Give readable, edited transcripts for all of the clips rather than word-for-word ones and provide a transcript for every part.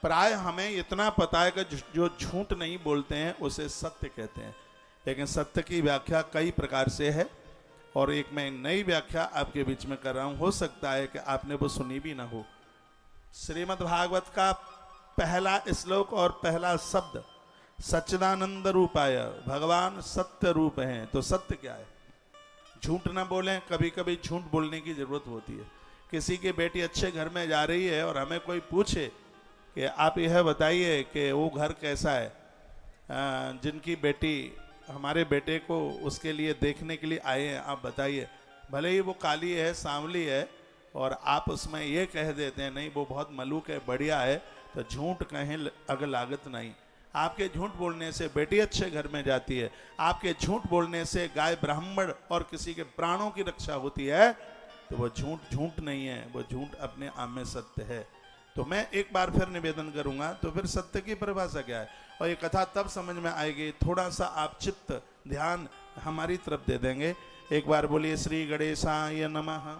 प्राय हमें इतना पता है कि जो झूठ नहीं बोलते हैं उसे सत्य कहते हैं, लेकिन सत्य की व्याख्या कई प्रकार से है और एक मैं नई व्याख्या आपके बीच में कर रहा हूं। हो सकता है कि आपने वो सुनी भी ना हो। श्रीमद् भागवत का पहला श्लोक और पहला शब्द सच्चिदानंद रूपाय, भगवान सत्य रूप हैं। तो सत्य क्या है? झूठ ना बोलें। कभी कभी झूठ बोलने की जरूरत होती है। किसी की बेटी अच्छे घर में जा रही है और हमें कोई पूछे कि आप यह बताइए कि वो घर कैसा है, जिनकी बेटी हमारे बेटे को उसके लिए देखने के लिए आए हैं, आप बताइए। भले ही वो काली है, सांवली है, और आप उसमें ये कह देते हैं नहीं वो बहुत मलूक है, बढ़िया है, तो झूठ कहें अगर लागत नहीं। आपके झूठ बोलने से बेटी अच्छे घर में जाती है, आपके झूठ बोलने से गाय ब्राह्मण और किसी के प्राणों की रक्षा होती है, तो वो झूठ झूठ नहीं है, वो झूठ अपने आप में सत्य है। तो मैं एक बार फिर निवेदन करूंगा, तो फिर सत्य की परिभाषा क्या है और ये कथा तब समझ में आएगी, थोड़ा सा आप चित्त ध्यान हमारी तरफ दे देंगे। एक बार बोलिए श्री गणेशाय नमः।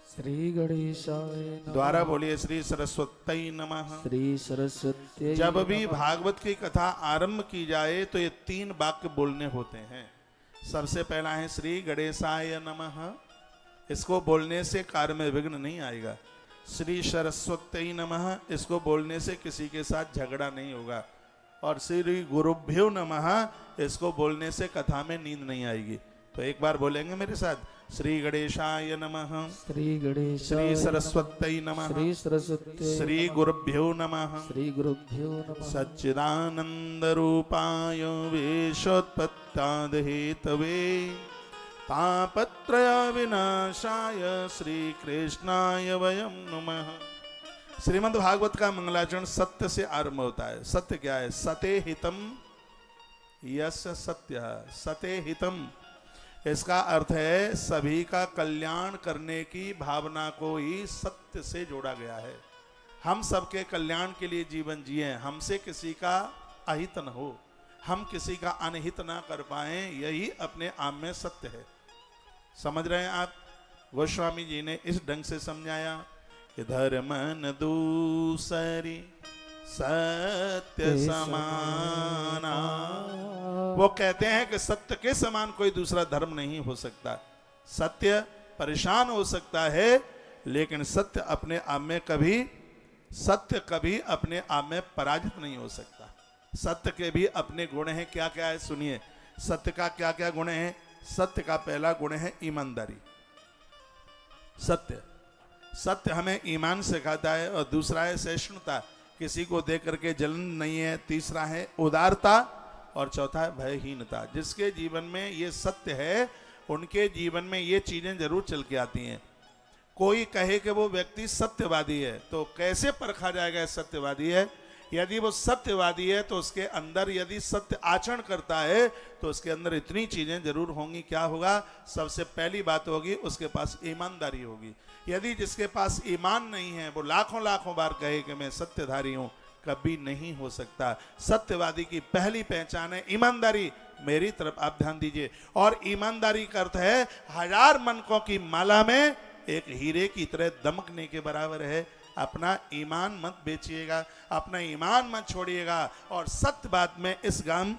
श्री गणेशाय नमः। द्वारा बोलिए श्री सरस्वती नमः। श्री सरस्वती। जब भी भागवत की कथा आरंभ की जाए तो ये 3 वाक्य बोलने होते हैं। सबसे पहला है श्री गणेशाय नमः। इसको बोलने से कार्य में विघ्न नहीं आएगा। श्री सरस्वती नमः, इसको बोलने से किसी के साथ झगड़ा नहीं होगा। और श्री गुरुभ्यो नमः, इसको बोलने से कथा में नींद नहीं आएगी। तो एक बार बोलेंगे मेरे साथ, श्री गणेशाय नमः, श्री गणेशाय, श्री सरस्वती नमः, श्री सरस्वती, श्री गुरुभ्यो नमः, श्री गुरुभ्यो नमः। सच्चिदानंद रूपाय वेशोत्पत्त्याद हेतवे तापत्रय विनाशाय श्री कृष्णाय वयं नमः। श्रीमद् भागवत का मंगलाचरण सत्य से आरंभ होता है। सत्य क्या है? सते हितम यस सत्य, सते हितम, इसका अर्थ है सभी का कल्याण करने की भावना को ही सत्य से जोड़ा गया है। हम सबके कल्याण के लिए जीवन जिए, हमसे किसी का अहित न हो, हम किसी का अनहित ना कर पाए, यही अपने आप में सत्य है। समझ रहे हैं आप? गोस्वामी जी ने इस ढंग से समझाया कि धर्म न दूसरी सत्य समाना। वो कहते हैं कि सत्य के समान कोई दूसरा धर्म नहीं हो सकता। सत्य परेशान हो सकता है, लेकिन सत्य अपने आप में कभी अपने आप में पराजित नहीं हो सकता। सत्य के भी अपने गुण हैं। क्या क्या है सुनिए। सत्य का क्या क्या गुण है? सत्य का पहला गुण है ईमानदारी। सत्य हमें ईमान सिखाता है। और दूसरा है सहिष्णुता, किसी को देख करके जलन नहीं है। तीसरा है उदारता और चौथा है भयहीनता। जिसके जीवन में ये सत्य है उनके जीवन में ये चीजें जरूर चल के आती हैं। कोई कहे कि वो व्यक्ति सत्यवादी है, तो कैसे परखा जाएगा सत्यवादी है? यदि वो सत्यवादी है तो उसके अंदर यदि सत्य आचरण करता है तो उसके अंदर इतनी चीजें जरूर होंगी। क्या होगा? सबसे पहली बात होगी उसके पास ईमानदारी होगी। यदि जिसके पास ईमान नहीं है वो लाखों लाखों बार कहे कि मैं सत्यधारी हूं, कभी नहीं हो सकता। सत्यवादी की पहली पहचान है ईमानदारी। मेरी तरफ आप ध्यान दीजिए। और ईमानदारी का अर्थ है 1000 मनकों की माला में एक हीरे की तरह दमकने के बराबर है। अपना ईमान मत बेचिएगा, अपना ईमान मत छोड़िएगा। और सत्य बात में इस गांव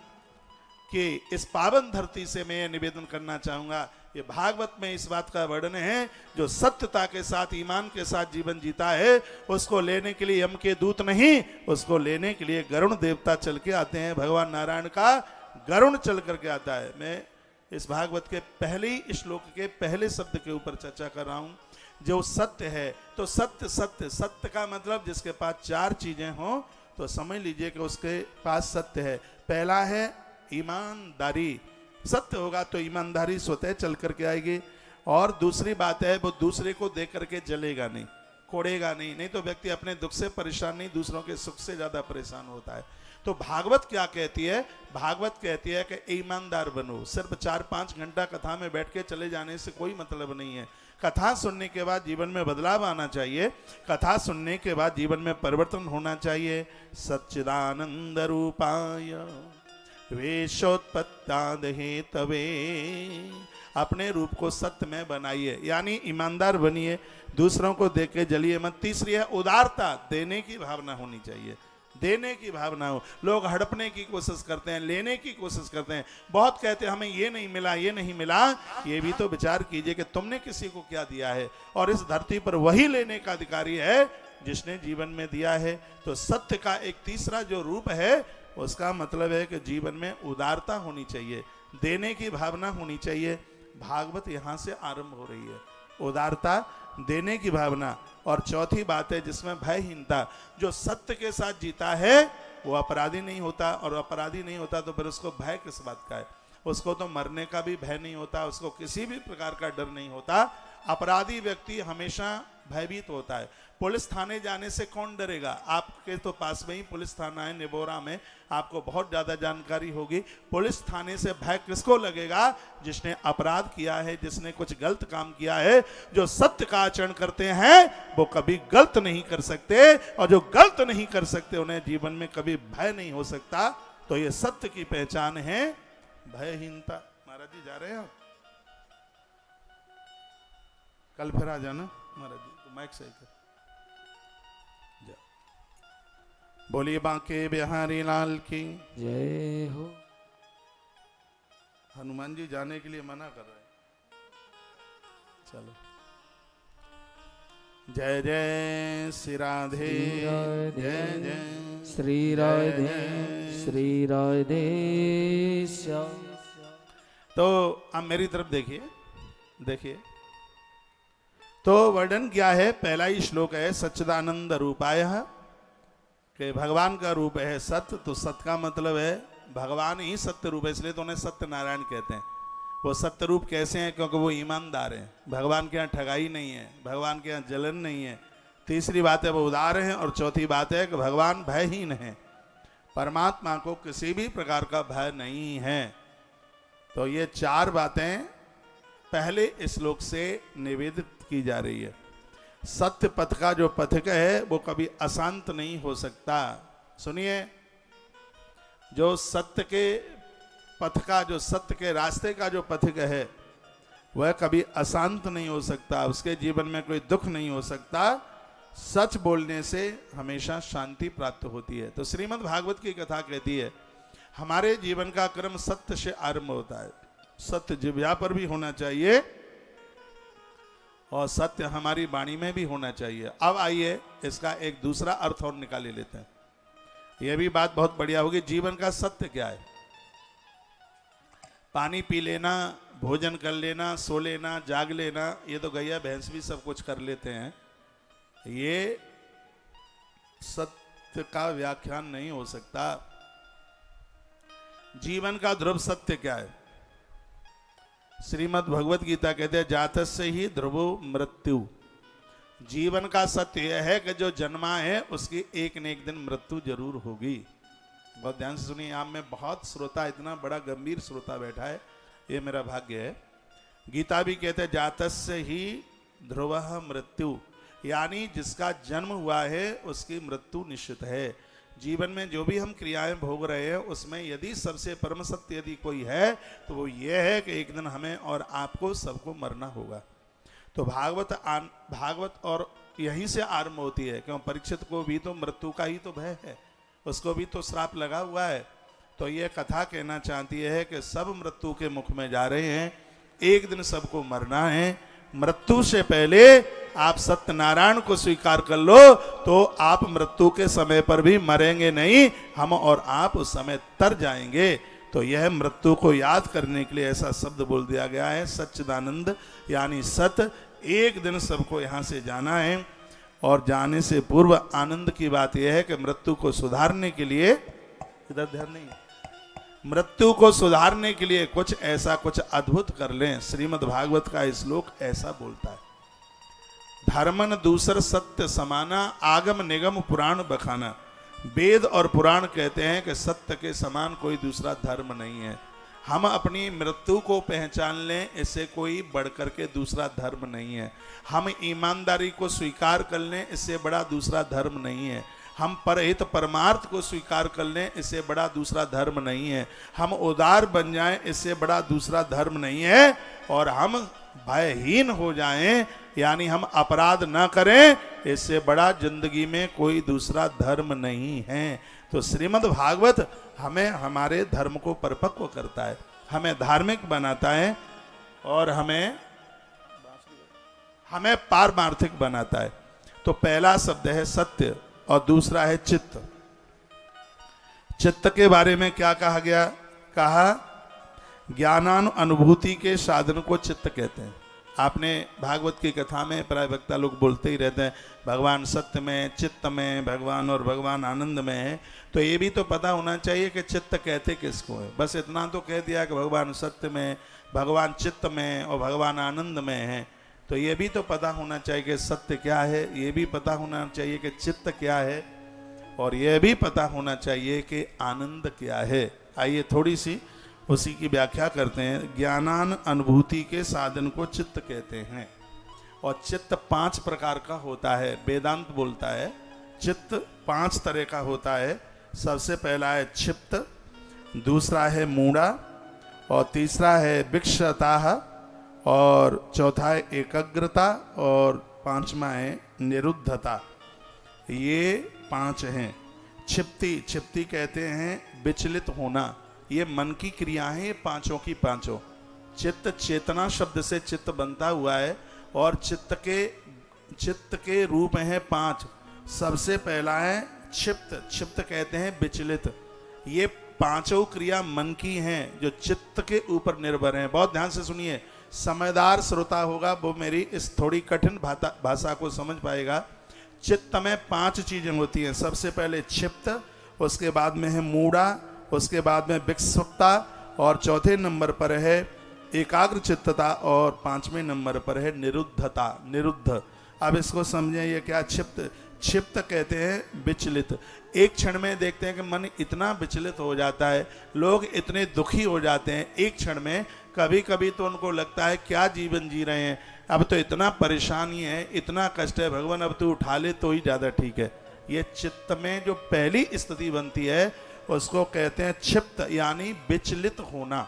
के इस पावन धरती से मैं निवेदन करना चाहूंगा, ये भागवत में इस बात का वर्णन है, जो सत्यता के साथ ईमान के साथ जीवन जीता है उसको लेने के लिए यम के दूत नहीं, उसको लेने के लिए गरुण देवता चल के आते हैं। भगवान नारायण का गरुण चल करके आता है। मैं इस भागवत के पहले श्लोक के पहले शब्द के ऊपर चर्चा कर रहा हूं, जो सत्य है। तो सत्य सत्य सत्य का मतलब जिसके पास 4 चीजें हों तो समझ लीजिए कि उसके पास सत्य है। पहला है ईमानदारी। सत्य होगा तो ईमानदारी स्वतः चल करके आएगी। और दूसरी बात है वो दूसरे को देख करके जलेगा नहीं, कोड़ेगा नहीं। नहीं तो व्यक्ति अपने दुख से परेशान नहीं, दूसरों के सुख से ज्यादा परेशान होता है। तो भागवत क्या कहती है? भागवत कहती है कि ईमानदार बनो। सिर्फ 4-5 घंटा कथा में बैठ के चले जाने से कोई मतलब नहीं है। कथा सुनने के बाद जीवन में बदलाव आना चाहिए। कथा सुनने के बाद जीवन में परिवर्तन होना चाहिए। सच्चिदानंद रूपाय वेशोत्पत्त्याद हेतवे, अपने रूप को सत्य में बनाइए, यानी ईमानदार बनिए, दूसरों को देख के जलिए मत। तीसरी है उदारता, देने की भावना होनी चाहिए। देने की भावना हो। लोग हड़पने की कोशिश करते हैं, लेने की कोशिश करते हैं, बहुत कहते हैं हमें ये नहीं मिला, ये नहीं मिला। ये भी तो विचार कीजिए कि तुमने किसी को क्या दिया है, और इस धरती पर वही लेने का अधिकारी है जिसने जीवन में दिया है। तो सत्य का एक तीसरा जो रूप है, उसका मतलब है कि जीवन में उदारता होनी चाहिए, देने की भावना होनी चाहिए। भागवत यहां से आरंभ हो रही है, उदारता, देने की भावना। और चौथी बात है जिसमें भयहीनता। जो सत्य के साथ जीता है वो अपराधी नहीं होता, और अपराधी नहीं होता तो फिर उसको भय किस बात का है? उसको तो मरने का भी भय नहीं होता, उसको किसी भी प्रकार का डर नहीं होता। अपराधी व्यक्ति हमेशा भयभीत होता है। पुलिस थाने जाने से कौन डरेगा? आपके तो पास में ही पुलिस थाना है निबोरा में, आपको बहुत ज्यादा जानकारी होगी। पुलिस थाने से भय किसको लगेगा? जिसने अपराध किया है, जिसने कुछ गलत काम किया है। जो सत्य का आचरण करते हैं वो कभी गलत नहीं कर सकते, और जो गलत नहीं कर सकते उन्हें जीवन में कभी भय नहीं हो सकता। तो ये सत्य की पहचान है भयहीनता। महाराज जी जा रहे हैं आप? कल फिर आ जाना महाराज जी, तो माइक सही कर। बोलिए बांके बिहारी लाल की जय हो। हनुमान जी जाने के लिए मना कर रहे हैं। चलो, जय जय श्री राधे, जय जय श्री राधे, श्री राधे श्याम। तो अब मेरी तरफ देखिए, देखिए तो वर्णन क्या है। पहला ही श्लोक है सच्चिदानंद रूपाय, कि भगवान का रूप है सत्य। तो सत्य का मतलब है भगवान ही सत्य रूप है, इसलिए तो उन्हें सत्य नारायण कहते हैं। वो सत्य रूप कैसे हैं? क्योंकि वो ईमानदार हैं। भगवान के यहाँ ठगाई नहीं है, भगवान के यहाँ जलन नहीं है। तीसरी बात है वो उदार हैं, और चौथी बात है कि भगवान भयहीन है। परमात्मा को किसी भी प्रकार का भय नहीं है। तो ये चार बातें पहले श्लोक से निवेदित की जा रही है। सत्य पथ का जो पथिक है वो कभी अशांत नहीं हो सकता। सुनिए, जो सत्य के पथ का, जो सत्य के रास्ते का जो पथिक है वह कभी अशांत नहीं हो सकता, उसके जीवन में कोई दुख नहीं हो सकता। सच बोलने से हमेशा शांति प्राप्त होती है। तो श्रीमद् भागवत की कथा कहती है हमारे जीवन का क्रम सत्य से आरंभ होता है। सत्य जिह्वा पर भी होना चाहिए और सत्य हमारी वाणी में भी होना चाहिए। अब आइए इसका एक दूसरा अर्थ और निकाले लेते हैं। यह भी बात बहुत बढ़िया होगी। जीवन का सत्य क्या है? पानी पी लेना, भोजन कर लेना, सो लेना, जाग लेना, ये तो गैया भैंस भी सब कुछ कर लेते हैं। ये सत्य का व्याख्यान नहीं हो सकता। जीवन का ध्रुव सत्य क्या है? श्रीमद् भगवत गीता कहते हैं जातस्य ही ध्रुवो मृत्यु। जीवन का सत्य यह है कि जो जन्मा है उसकी एक न एक दिन मृत्यु जरूर होगी। बहुत ध्यान से सुनिए, आप में बहुत श्रोता, इतना बड़ा गंभीर श्रोता बैठा है, ये मेरा भाग्य है। गीता भी कहते हैं जातस्य ही ध्रुवः मृत्यु, यानी जिसका जन्म हुआ है उसकी मृत्यु निश्चित है। जीवन में जो भी हम क्रियाएं भोग रहे हैं उसमें यदि सबसे परम सत्य यदि कोई है तो वो ये है कि एक दिन हमें और आपको सबको मरना होगा। तो भागवत और यहीं से आरंभ होती है। क्यों? परीक्षित को भी तो मृत्यु का ही तो भय है, उसको भी तो श्राप लगा हुआ है। तो ये कथा कहना चाहती है कि सब मृत्यु के मुख में जा रहे हैं, एक दिन सबको मरना है। मृत्यु से पहले आप सत्यनारायण को स्वीकार कर लो तो आप मृत्यु के समय पर भी मरेंगे नहीं, हम और आप उस समय तर जाएंगे। तो यह मृत्यु को याद करने के लिए ऐसा शब्द बोल दिया गया है सच्चिदानंद, यानी सत्य। एक दिन सबको यहाँ से जाना है, और जाने से पूर्व आनंद की बात यह है कि मृत्यु को सुधारने के लिए, इधर ध्यान नहीं है, मृत्यु को सुधारने के लिए कुछ ऐसा कुछ अद्भुत कर लें। श्रीमद् भागवत का श्लोक ऐसा बोलता है, धर्मन दूसर सत्य समाना, आगम निगम पुराण बखाना। वेद और पुराण कहते हैं कि सत्य के समान कोई दूसरा धर्म नहीं है। हम अपनी मृत्यु को पहचान लें, इससे कोई बढ़कर के दूसरा धर्म नहीं है। हम ईमानदारी को स्वीकार कर लें, इससे बड़ा दूसरा धर्म नहीं है। हम परहित परमार्थ को स्वीकार कर लें, इससे बड़ा दूसरा धर्म नहीं है। हम उदार बन जाएं, इससे बड़ा दूसरा धर्म नहीं है। और हम भयहीन हो जाएं, यानी हम अपराध न करें, इससे बड़ा जिंदगी में कोई दूसरा धर्म नहीं है। तो श्रीमद् भागवत हमें हमारे धर्म को परिपक्व करता है, हमें धार्मिक बनाता है और हमें पारमार्थिक बनाता है। तो पहला शब्द है सत्य और दूसरा है चित्त। चित्त के बारे में क्या कहा गया? कहा ज्ञानानु अनुभूति के साधन को चित्त कहते हैं। आपने भागवत की कथा में प्राय वक्ता लोग बोलते ही रहते हैं भगवान सत्य में, चित्त में भगवान और भगवान आनंद में है। तो ये भी तो पता होना चाहिए कि चित्त कहते किसको है। बस इतना तो कह दिया कि भगवान सत्य में, भगवान चित्त में और भगवान आनंद में है। तो ये भी तो पता होना चाहिए कि सत्य क्या है, ये भी पता होना चाहिए कि चित्त क्या है, और यह भी पता होना चाहिए कि आनंद क्या है। आइए थोड़ी सी उसी की व्याख्या करते हैं। ज्ञानान अनुभूति के साधन को चित्त कहते हैं, और चित्त 5 प्रकार का होता है। वेदांत बोलता है चित्त 5 तरह का होता है। सबसे पहला है क्षिप्त, दूसरा है मूढ़ा, और तीसरा है विक्षता, और चौथा है एकाग्रता, और 5वां है निरुद्धता। ये 5 हैं। क्षिप्ति कहते हैं विचलित होना, ये मन की क्रिया है, ये पांचों की पांचों। चित्त चेतना शब्द से चित्त बनता हुआ है, और चित्त के रूप है 5। सबसे पहला है क्षिप्त। क्षिप्त कहते हैं विचलित। ये पांचों क्रिया मन की हैं जो चित्त के ऊपर निर्भर हैं। बहुत ध्यान से सुनिए, समझदार श्रोता होगा वो मेरी इस थोड़ी कठिन भाषा को समझ पाएगा। चित्त में 5 चीजें होती हैं। सबसे पहले क्षिप्त, उसके बाद में है मूढ़ा, उसके बाद में विक्षिप्तता, और चौथे नंबर पर है एकाग्र चित्तता, और 5वें नंबर पर है निरुद्धता, निरुद्ध। अब इसको समझें, ये क्या? क्षिप्त कहते हैं विचलित। एक क्षण में देखते हैं कि मन इतना विचलित हो जाता है, लोग इतने दुखी हो जाते हैं एक क्षण में। कभी कभी तो उनको लगता है क्या जीवन जी रहे हैं, अब तो इतना परेशानी है, इतना कष्ट है, भगवान अब तो उठा ले तो ही ज़्यादा ठीक है। ये चित्त में जो पहली स्थिति बनती है उसको कहते हैं क्षिप्त, यानी विचलित होना।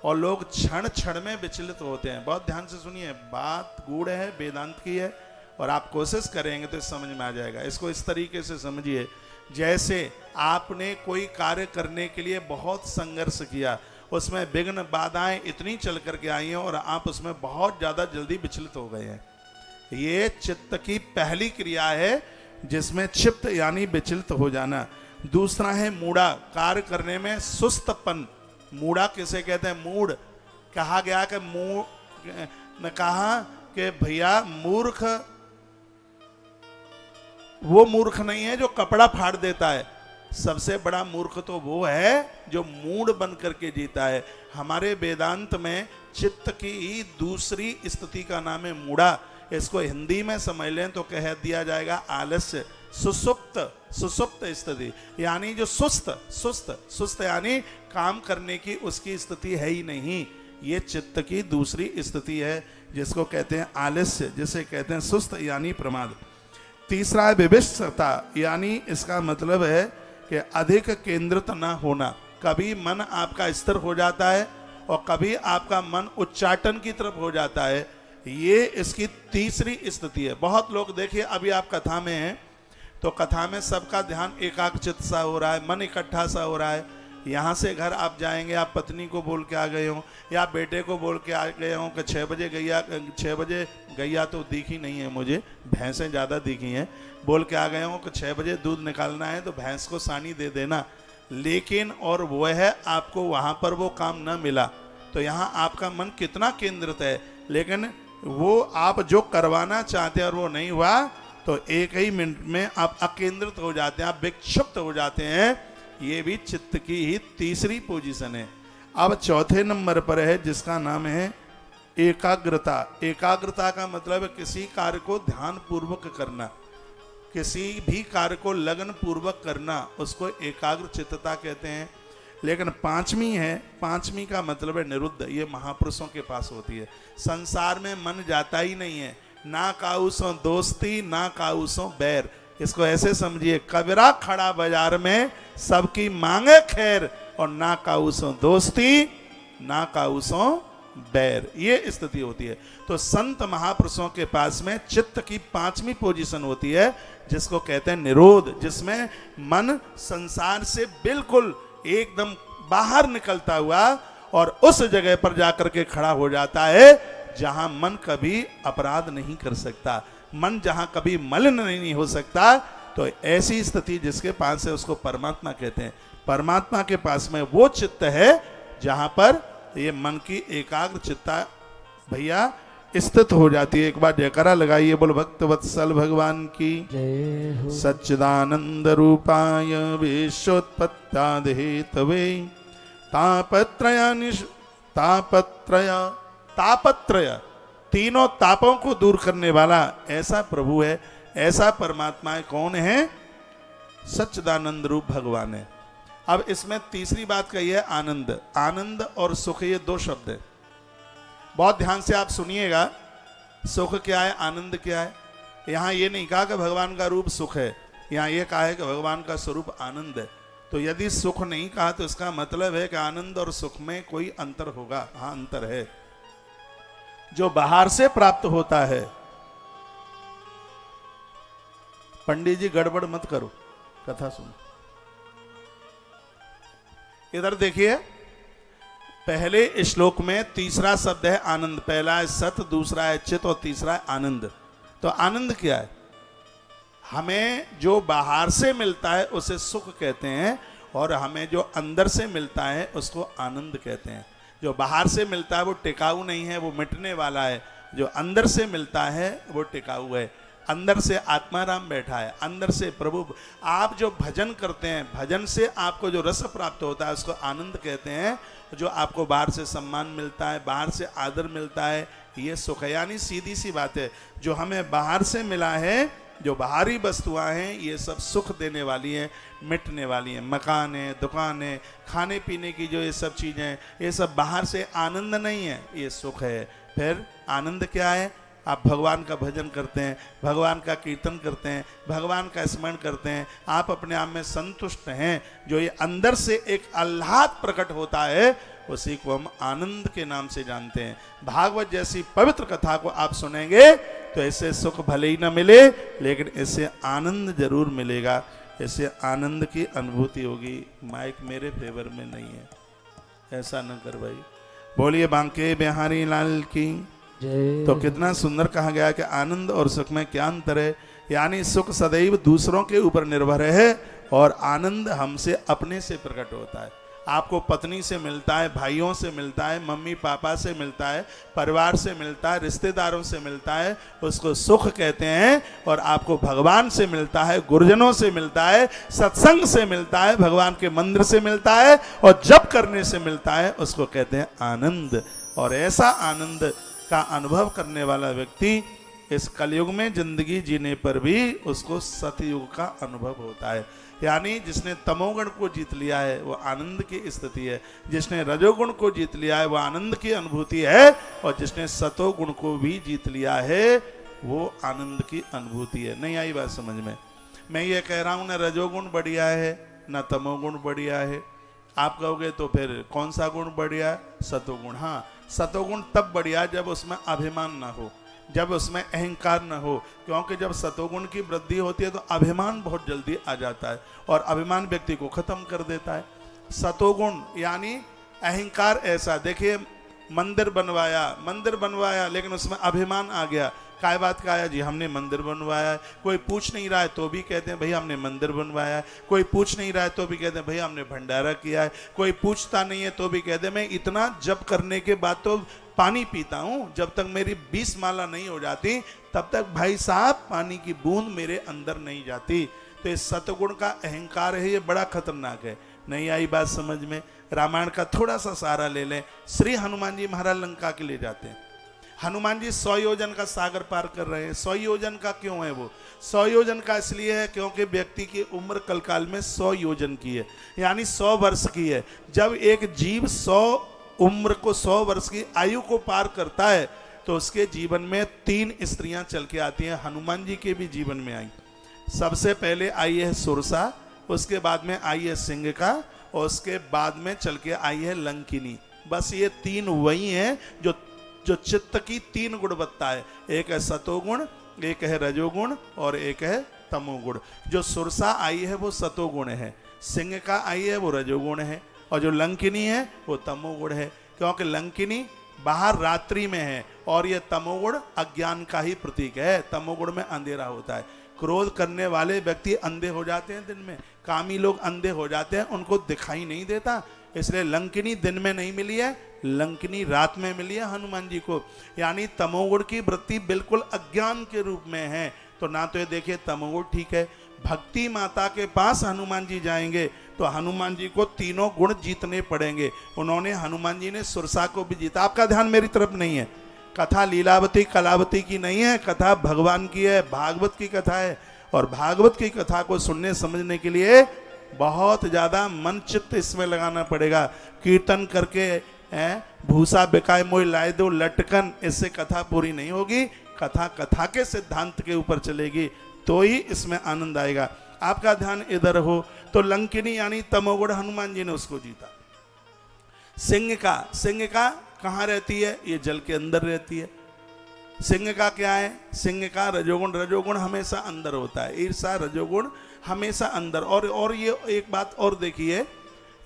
और लोग क्षण क्षण में विचलित होते हैं। बहुत ध्यान से सुनिए, बात गूढ़ है, वेदांत की है, और आप कोशिश करेंगे तो समझ में आ जाएगा। इसको इस तरीके से समझिए, जैसे आपने कोई कार्य करने के लिए बहुत संघर्ष किया, उसमें विघ्न बाधाएं इतनी चल करके आई हैं और आप उसमें बहुत ज़्यादा जल्दी विचलित हो गए हैं। ये चित्त की पहली क्रिया है जिसमें क्षिप्त यानी विचलित हो जाना। दूसरा है मूढ़ा, कार्य करने में सुस्तपन। मूढ़ा किसे कहते हैं? मूढ़। कहा गया कि ने कहा कि भैया मूर्ख वो मूर्ख नहीं है जो कपड़ा फाड़ देता है, सबसे बड़ा मूर्ख तो वो है जो मूढ़ बन करके जीता है। हमारे वेदांत में चित्त की दूसरी स्थिति का नाम है मूढ़ा। इसको हिंदी में समझ लें तो कह दिया जाएगा आलस्य, सुसुप्त, सुसुप्त स्थिति, यानी जो सुस्त यानी काम करने की उसकी स्थिति है ही नहीं। ये चित्त की दूसरी स्थिति है जिसको कहते हैं आलस्य, जिसे कहते हैं सुस्त यानी प्रमाद। तीसरा है विविष्टता, यानी इसका मतलब है कि अधिक केंद्रित ना होना। कभी मन आपका स्थिर हो जाता है और कभी आपका मन उच्चाटन की तरफ हो जाता है। ये इसकी तीसरी स्थिति है। बहुत लोग देखिए, अभी आप कथा में हैं तो कथा में सबका ध्यान एकाग्रचित्त सा हो रहा है, मन इकट्ठा सा हो रहा है। यहाँ से घर आप जाएंगे, आप पत्नी को बोल के आ गए हों या बेटे को बोल के आ गए हों कि 6 बजे गैया तो दिखी नहीं है मुझे, भैंसें ज़्यादा दिखी हैं, बोल के आ गए हों कि 6 बजे दूध निकालना है तो भैंस को सानी दे देना। लेकिन और वो है आपको वहाँ पर वो काम न मिला, तो यहाँ आपका मन कितना केंद्रित है, लेकिन वो आप जो करवाना चाहते हैं और वो नहीं हुआ तो एक ही मिनट में आप अकेंद्रित हो जाते हैं, आप विक्षिप्त हो जाते हैं। ये भी चित्त की ही तीसरी पोजीशन है। अब चौथे नंबर पर है जिसका नाम है एकाग्रता। एकाग्रता का मतलब है किसी कार्य को ध्यान पूर्वक करना, किसी भी कार्य को लगन पूर्वक करना, उसको एकाग्र चित्तता कहते हैं। लेकिन पांचवी का मतलब है निरुद्ध। ये महापुरुषों के पास होती है। संसार में मन जाता ही नहीं है, ना काउसों दोस्ती ना काउसों बैर। इसको ऐसे समझिए, कबीरा खड़ा बाजार में सबकी मांगे खैर, और ना काउसों दोस्ती ना काउसों बैर, ये स्थिति होती है। तो संत महापुरुषों के पास में चित्त की 5वीं पोजीशन होती है, जिसको कहते हैं निरोध, जिसमें मन संसार से बिल्कुल एकदम बाहर निकलता हुआ और उस जगह पर जाकर के खड़ा हो जाता है जहां मन कभी अपराध नहीं कर सकता, मन जहां कभी मलिन नहीं हो सकता। तो ऐसी स्थिति जिसके पास है उसको परमात्मा कहते हैं। परमात्मा के पास में वो चित्त है जहां पर ये मन की एकाग्र चित्ता भैया स्थित हो जाती है। एक बार जयकारा लगाइए, बोल भक्त वत्सल भगवान की जय हो। सच्चिदानंद रूपाय विश्वोत्पत्त्यादि हेतवे तापत्रय तीनों तापों को दूर करने वाला ऐसा प्रभु है, ऐसा परमात्मा है। कौन है? सच्चिदानंद रूप भगवान है। अब इसमें तीसरी बात कही है आनंद। आनंद और सुख ये दो शब्द है, बहुत ध्यान से आप सुनिएगा। सुख क्या है, आनंद क्या है? यहां ये नहीं कहा कि भगवान का रूप सुख है, यहां ये कहा है कि भगवान का स्वरूप आनंद है। तो यदि सुख नहीं कहा तो इसका मतलब है कि आनंद और सुख में कोई अंतर होगा। हाँ, अंतर है। जो बाहर से प्राप्त होता है, पंडित जी गड़बड़ मत करो, कथा सुनो। इधर देखिए, पहले श्लोक में तीसरा शब्द है आनंद। पहला है सत, दूसरा है चित और तीसरा है आनंद। तो आनंद क्या है? हमें जो बाहर से मिलता है उसे सुख कहते हैं, और हमें जो अंदर से मिलता है उसको आनंद कहते हैं। जो बाहर से मिलता है वो टिकाऊ नहीं है, वो मिटने वाला है। जो अंदर से मिलता है वो टिकाऊ है। अंदर से आत्माराम बैठा है, अंदर से प्रभु। आप जो भजन करते हैं, भजन से आपको जो रस प्राप्त होता है उसको आनंद कहते हैं। जो आपको बाहर से सम्मान मिलता है, बाहर से आदर मिलता है, ये सुख है। यानी सीधी सी बात है, जो हमें बाहर से मिला है, जो बाहरी वस्तुआं हैं, ये सब सुख देने वाली हैं, मिटने वाली हैं। मकान है, दुकान है, खाने पीने की जो ये सब चीज़ें, ये सब बाहर से आनंद नहीं है, ये सुख है। फिर आनंद क्या है? आप भगवान का भजन करते हैं, भगवान का कीर्तन करते हैं, भगवान का स्मरण करते हैं, आप अपने आप में संतुष्ट हैं। जो ये अंदर से एक आह्लाद प्रकट होता है, उसी को हम आनंद के नाम से जानते हैं। भागवत जैसी पवित्र कथा को आप सुनेंगे तो इससे सुख भले ही न मिले, लेकिन इससे आनंद जरूर मिलेगा। इससे आनंद की अनुभूति होगी। माइक मेरे फेवर में नहीं है, ऐसा न कर भाई। बोलिए बांके बिहारी लाल की जय। तो कितना सुंदर कहा गया कि आनंद और सुख में क्या अंतर है। यानी सुख सदैव दूसरों के ऊपर निर्भर है, और आनंद हमसे अपने से प्रकट होता है। आपको पत्नी से मिलता है, भाइयों से मिलता है, मम्मी पापा से मिलता है, परिवार से मिलता है, रिश्तेदारों से मिलता है, उसको सुख कहते हैं। और आपको भगवान से मिलता है, गुरुजनों से मिलता है, सत्संग से मिलता है, भगवान के मंदिर से मिलता है, और जप करने से मिलता है, उसको कहते हैं आनंद। और ऐसा आनंद का अनुभव करने वाला व्यक्ति इस कलयुग में जिंदगी जीने पर भी उसको सतयुग का अनुभव होता है। यानी जिसने तमोगुण को जीत लिया है वो आनंद की स्थिति है, जिसने रजोगुण को जीत लिया है वो आनंद की अनुभूति है, और जिसने सतोगुण को भी जीत लिया है वो आनंद की अनुभूति है। नहीं आई बात समझ में? मैं ये कह रहा हूँ, ना रजोगुण बढ़िया है ना तमोगुण बढ़िया है। आप कहोगे तो फिर कौन सा गुण बढ़िया है? सतोगुण। हाँ, सतोगुण तब बढ़िया जब उसमें अभिमान ना हो, जब उसमें अहंकार न हो। क्योंकि जब सतोगुण की वृद्धि होती है तो अभिमान बहुत जल्दी आ जाता है, और अभिमान व्यक्ति को खत्म कर देता है। सतोगुण यानी अहंकार ऐसा, देखिए मंदिर बनवाया लेकिन उसमें अभिमान आ गया। काय बात का आया जी, हमने मंदिर बनवाया है। कोई पूछ नहीं रहा है तो भी कहते हैं भाई हमने मंदिर बनवाया है। कोई पूछ नहीं रहा है तो भी कहते हैं भाई हमने भंडारा किया है। कोई पूछता नहीं है तो भी कहते हैं मैं इतना जप करने के बाद तो पानी पीता हूँ, जब तक मेरी 20 माला नहीं हो जाती तब तक भाई साहब पानी की बूंद मेरे अंदर नहीं जाती। तो इस सतगुण का अहंकार है, ये बड़ा खतरनाक है। नहीं आई बात समझ में? रामायण का थोड़ा सा सहारा ले लें। श्री हनुमान जी महाराज लंका के ले जाते हैं। हनुमान जी 100 योजन का सागर पार कर रहे हैं। 100 योजन का क्यों है वो? 100 योजन का इसलिए है क्योंकि व्यक्ति की उम्र कलकाल में 100 योजन की है, यानी 100 वर्ष की है। जब एक जीव 100 उम्र को 100 वर्ष की आयु को पार करता है तो उसके जीवन में 3 स्त्रियां चल के आती हैं। हनुमान जी के भी जीवन में आई। सबसे पहले आई है सुरसा, उसके बाद में आई है सिंह का, और उसके बाद में चल के आई है लंकिनी। बस ये तीन वही हैं जो जो चित्त की तीन गुणवत्ता है। एक है सतोगुण, एक है रजोगुण और एक है तमोगुण। जो सुरसा आई है वो सतोगुण है, सिंह का आई है वो रजोगुण है, और जो लंकिनी है वो तमोगुण है। क्योंकि लंकिनी बाहर रात्रि में है और ये तमोगुण अज्ञान का ही प्रतीक है। तमोगुण में अंधेरा होता है। क्रोध करने वाले व्यक्ति अंधे हो जाते हैं दिन में, कामी लोग अंधे हो जाते हैं, उनको दिखाई नहीं देता। इसलिए लंकिनी दिन में नहीं मिली है, लंकिनी रात में मिली है हनुमान जी को। यानी तमोगुण की वृत्ति बिल्कुल अज्ञान के रूप में है। तो ना तो ये देखिए तमोगुण ठीक है, भक्ति माता के पास हनुमान जी जाएंगे तो हनुमान जी को तीनों गुण जीतने पड़ेंगे। उन्होंने, हनुमान जी ने सुरसा को भी जीता। आपका ध्यान मेरी तरफ नहीं है। कथा लीलावती कलावती की नहीं है, कथा भगवान की है, भागवत की कथा है। और भागवत की कथा को सुनने समझने के लिए बहुत ज्यादा मन चित्त इसमें लगाना पड़ेगा। कीर्तन करके भूसा बिकाए मोई लाए दो लटकन, इससे कथा पूरी नहीं होगी। कथा कथा के सिद्धांत के ऊपर चलेगी तो ही इसमें आनंद आएगा। आपका ध्यान इधर हो तो लंकिनी यानी तमोगुण हनुमान जी ने उसको जीता। सिंह का कहाँ रहती है? ये जल के अंदर रहती है। सिंह का क्या है? सिंह का रजोगुण, रजोगुण हमेशा अंदर होता है। ईर्षा रजोगुण हमेशा अंदर। और ये एक बात और देखिए,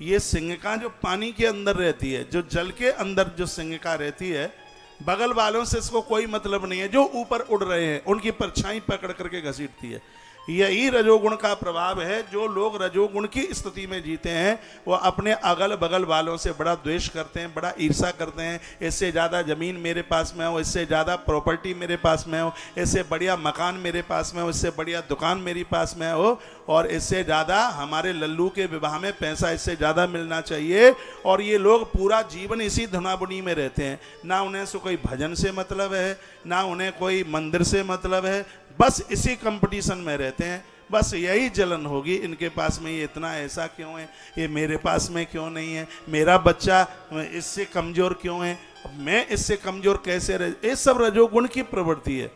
ये सिंह का जो पानी के अंदर रहती है, जो जल के अंदर जो सिंह का रहती है, बगल वालों से इसको कोई मतलब नहीं है। जो ऊपर उड़ रहे हैं उनकी परछाई पकड़ करके घसीटती है। यही रजोगुण का प्रभाव है। जो लोग रजोगुण की स्थिति में जीते हैं वो अपने अगल बगल वालों से बड़ा द्वेष करते हैं, बड़ा ईर्षा करते हैं। इससे ज़्यादा ज़मीन मेरे पास में हो, इससे ज़्यादा प्रॉपर्टी मेरे पास में हो, इससे बढ़िया मकान मेरे पास में हो, इससे बढ़िया दुकान मेरी पास में हो, और इससे ज़्यादा हमारे लल्लू के विवाह में पैसा इससे ज़्यादा मिलना चाहिए। और ये लोग पूरा जीवन इसी धुनाबुनी में रहते हैं। ना उन्हें से कोई भजन से मतलब है, ना उन्हें कोई मंदिर से मतलब है, बस इसी कंपटीशन में रहते हैं। बस यही जलन होगी इनके पास में, ये इतना ऐसा क्यों है, ये मेरे पास में क्यों नहीं है, मेरा बच्चा इससे कमजोर क्यों है, मैं इससे कमजोर कैसे रह। ये सब रजोगुण की प्रवृत्ति है।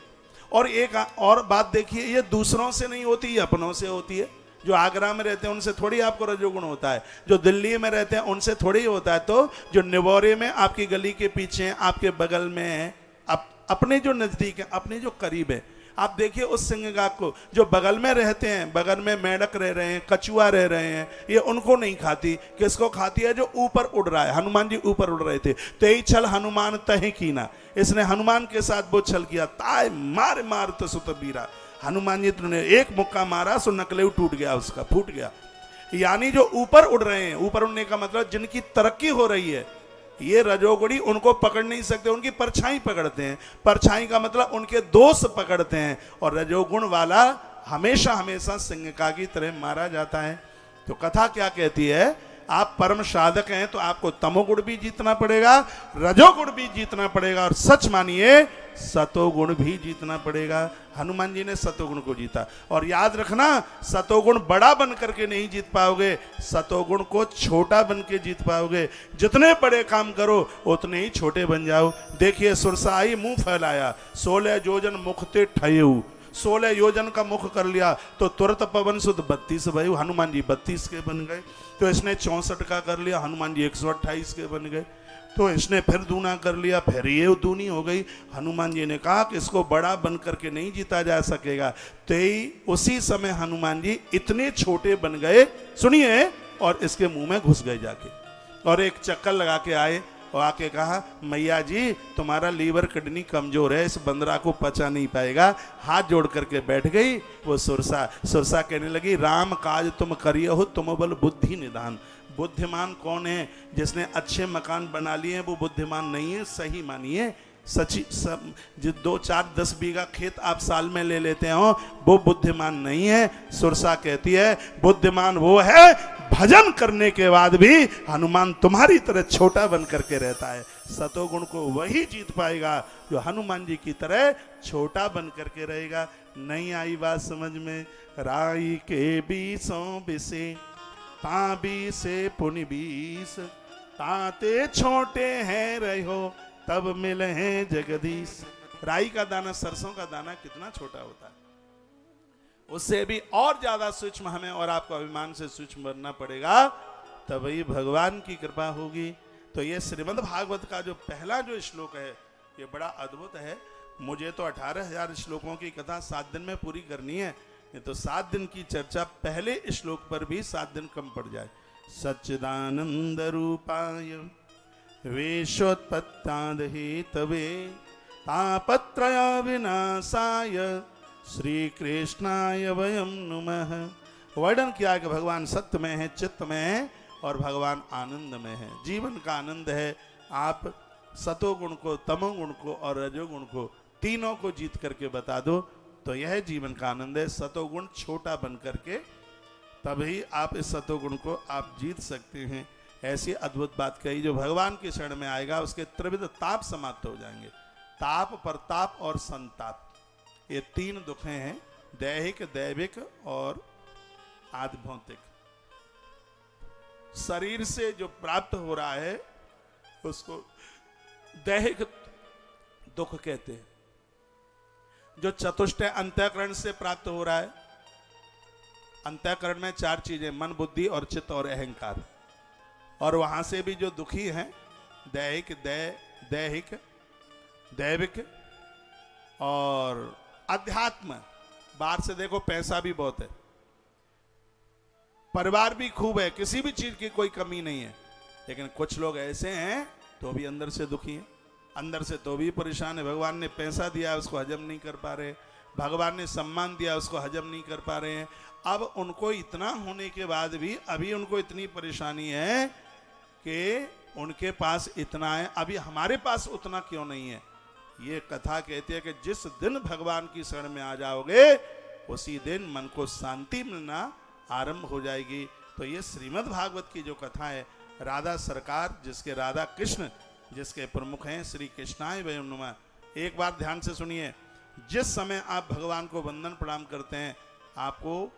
और एक और बात देखिए, ये दूसरों से नहीं होती, ये अपनों से होती है। जो आगरा में रहते हैं उनसे थोड़ी आपको रजोगुण होता है, जो दिल्ली में रहते हैं उनसे थोड़ी ही होता है। तो जो निवोरे में आपकी गली के पीछे हैं, आपके बगल में है, अपने जो नजदीक है, अपने जो करीब है, आप देखिए उस सिंहगा को जो बगल में रहते हैं, बगल में मेंढक रह रहे हैं, कछुआ रह रहे हैं, ये उनको नहीं खाती। किसको खाती है? जो ऊपर उड़ रहा है। हनुमान जी ऊपर उड़ रहे थे। तेई छल हनुमान तहे कीना, इसने हनुमान के साथ वो छल किया। ताय मार मार तो सुतबीरा, हनुमान जी ने एक मुक्का मारा सो नकलेव टूट गया, उसका फूट गया। यानी जो ऊपर उड़ रहे हैं, ऊपर उड़ने का मतलब जिनकी तरक्की हो रही है, ये रजोगुणी उनको पकड़ नहीं सकते, उनकी परछाई पकड़ते हैं। परछाई का मतलब उनके दोस्त पकड़ते हैं। और रजोगुण वाला हमेशा हमेशा सिंह की तरह मारा जाता है। तो कथा क्या कहती है? आप परम साधक हैं तो आपको तमोगुण भी जीतना पड़ेगा, रजोगुण भी जीतना पड़ेगा, और सच मानिए सतोगुण भी जीतना पड़ेगा। हनुमान जी ने सतोगुण को जीता। और याद रखना, सतोगुण बड़ा बन करके नहीं जीत पाओगे, सतोगुण को छोटा बन के जीत पाओगे। जितने बड़े काम करो उतने ही छोटे बन जाओ। देखिए सुरसा आई, मुंह फैलाया, 16 योजन मुखते ठयऊ, 16 योजन का मुख कर लिया तो तुरंत पवन सुध 32 भयु। हनुमान जी 32 के बन गए। तो इसने 64 का कर लिया, हनुमान जी 128 के बन गए। तो इसने फिर दूना कर लिया, फिर ये दूनी हो गई। हनुमान जी ने कहा कि इसको बड़ा बन करके नहीं जीता जा सकेगा। तो उसी समय हनुमान जी इतने छोटे बन गए, सुनिए, और इसके मुंह में घुस गए जाके, और एक चक्कर लगा के आए और आके कहा, मैया जी तुम्हारा लीवर किडनी कमजोर है, इस बंदरा को पचा नहीं पाएगा। हाथ जोड़ करके बैठ गई वो सुरसा कहने लगी, राम काज तुम करियो हो, तुम बल बुद्धि निदान। बुद्धिमान कौन है? जिसने अच्छे मकान बना लिए हैं वो बुद्धिमान नहीं है। सही मानिए, सची जो 2, 4, 10 बीघा खेत आप साल में ले लेते हो वो बुद्धिमान नहीं है। सुरसा कहती है बुद्धिमान वो है भजन करने के बाद भी हनुमान तुम्हारी तरह छोटा बन करके रहता है। सतोगुण को वही जीत पाएगा जो हनुमान जी की तरह छोटा बन करके रहेगा। नहीं आई बात समझ में? राई के बीसों बिसे ताबी से पुनि 20, ताते छोटे हैं रहो तब मिले हैं जगदीश। राई का दाना, सरसों का दाना कितना छोटा होता है, उससे भी और ज्यादा सूक्ष्म हमें और आपको अभिमान से सूक्ष्म बनना पड़ेगा, तभी भगवान की कृपा होगी। तो ये श्रीमद् भागवत का जो पहला जो श्लोक है ये बड़ा अद्भुत है। मुझे तो 18,000 श्लोकों की कथा 7 दिन में पूरी करनी है, ये तो 7 दिन की चर्चा पहले श्लोक पर भी 7 दिन कम पड़ जाए। सच्चिदानंद रूपाय वेशोत्पत्ताद हेतवे तापत्रय विनाशाय श्री कृष्णाय वयम नुमः। वर्णन किया कि भगवान सत्य में है, चित्त में है और भगवान आनंद में है। जीवन का आनंद है आप सतोगुण को, तमोगुण को और रजोगुण को, तीनों को जीत करके बता दो तो यह जीवन का आनंद है। सतोगुण छोटा बन करके तभी आप इस सतोगुण को आप जीत सकते हैं। ऐसी अद्भुत बात कही, जो भगवान की शरण में आएगा उसके त्रिविध ताप समाप्त हो जाएंगे। ताप, परताप और संताप, ये 3 दुख हैं, दैहिक, दैविक और आदि भौतिक। शरीर से जो प्राप्त हो रहा है उसको दैहिक दुख कहते हैं। जो चतुष्टय अंतःकरण से प्राप्त हो रहा है, अंतःकरण में 4 चीजें, मन, बुद्धि और चित्त और अहंकार, और वहां से भी जो दुखी हैं दैहिक, दैहिक, दैविक और अध्यात्म। बाहर से देखो पैसा भी बहुत है, परिवार भी खूब है, किसी भी चीज की कोई कमी नहीं है, लेकिन कुछ लोग ऐसे हैं तो भी अंदर से दुखी हैं, अंदर से तो भी परेशान है। भगवान ने पैसा दिया उसको हजम नहीं कर पा रहे, भगवान ने सम्मान दिया उसको हजम नहीं कर पा रहे हैं। अब उनको इतना होने के बाद भी अभी उनको इतनी परेशानी है कि उनके पास इतना है, अभी हमारे पास उतना क्यों नहीं है। ये कथा कहती है कि जिस दिन भगवान की शरण में आ जाओगे उसी दिन मन को शांति मिलना आरंभ हो जाएगी। तो ये श्रीमद् भागवत की जो कथा है, राधा सरकार जिसके, राधा कृष्ण जिसके प्रमुख हैं, श्री कृष्णाय वयम नुमः। एक बार ध्यान से सुनिए, जिस समय आप भगवान को वंदन प्रणाम करते हैं आपको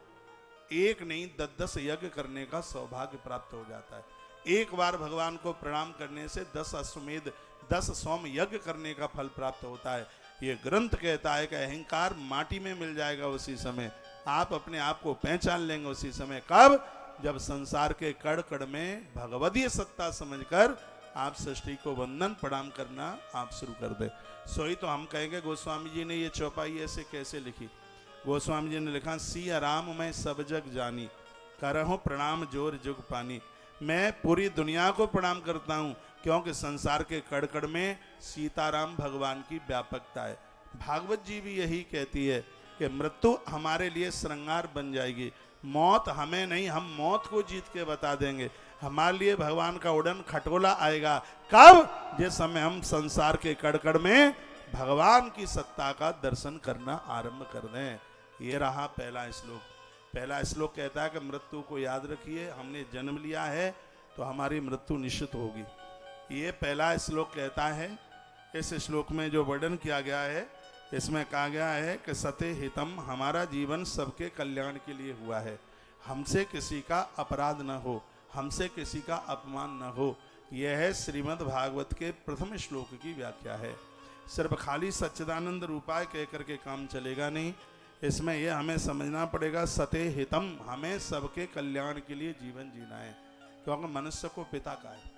एक नहीं 10 यज्ञ करने का सौभाग्य प्राप्त हो जाता है। एक बार भगवान को प्रणाम करने से 10 अश्वमेध, 10 सोम यज्ञ करने का फल प्राप्त होता है। ये ग्रंथ कहता है कि अहंकार माटी में मिल जाएगा उसी समय, आप अपने आप को पहचान लेंगे उसी समय। कब? जब संसार के कड़ कड़ में भगवदीय सत्ता समझकर आप सृष्टि को वंदन प्रणाम करना आप शुरू कर दे। सोई तो हम कहेंगे गोस्वामी जी ने ये चौपाई ऐसे कैसे लिखी। गोस्वामी जी ने लिखा, सिया राम मैं सब जग जानी, करहूं प्रणाम जोर जुग पानी। मैं पूरी दुनिया को प्रणाम करता हूं क्योंकि संसार के कड़कड़ में सीताराम भगवान की व्यापकता है। भागवत जी भी यही कहती है कि मृत्यु हमारे लिए श्रृंगार बन जाएगी, मौत हमें नहीं, हम मौत को जीत के बता देंगे। हमारे लिए भगवान का उड़न खटोला आएगा। कब? जिस समय हम संसार के कड़कड़ में भगवान की सत्ता का दर्शन करना आरंभ कर दें। ये रहा पहला श्लोक। पहला श्लोक कहता है कि मृत्यु को याद रखिए, हमने जन्म लिया है तो हमारी मृत्यु निश्चित होगी। ये पहला श्लोक कहता है। इस श्लोक में जो वर्णन किया गया है इसमें कहा गया है कि सते हितम, हमारा जीवन सबके कल्याण के लिए हुआ है, हमसे किसी का अपराध न हो, हमसे किसी का अपमान न हो। यह है श्रीमद् भागवत के प्रथम श्लोक की व्याख्या है। सिर्फ खाली सच्चिदानंद रूपाय कह करके काम चलेगा नहीं, इसमें यह हमें समझना पड़ेगा सते हितम, हमें सबके कल्याण के लिए जीवन जीना है। क्योंकि मनुष्य को पिता का है,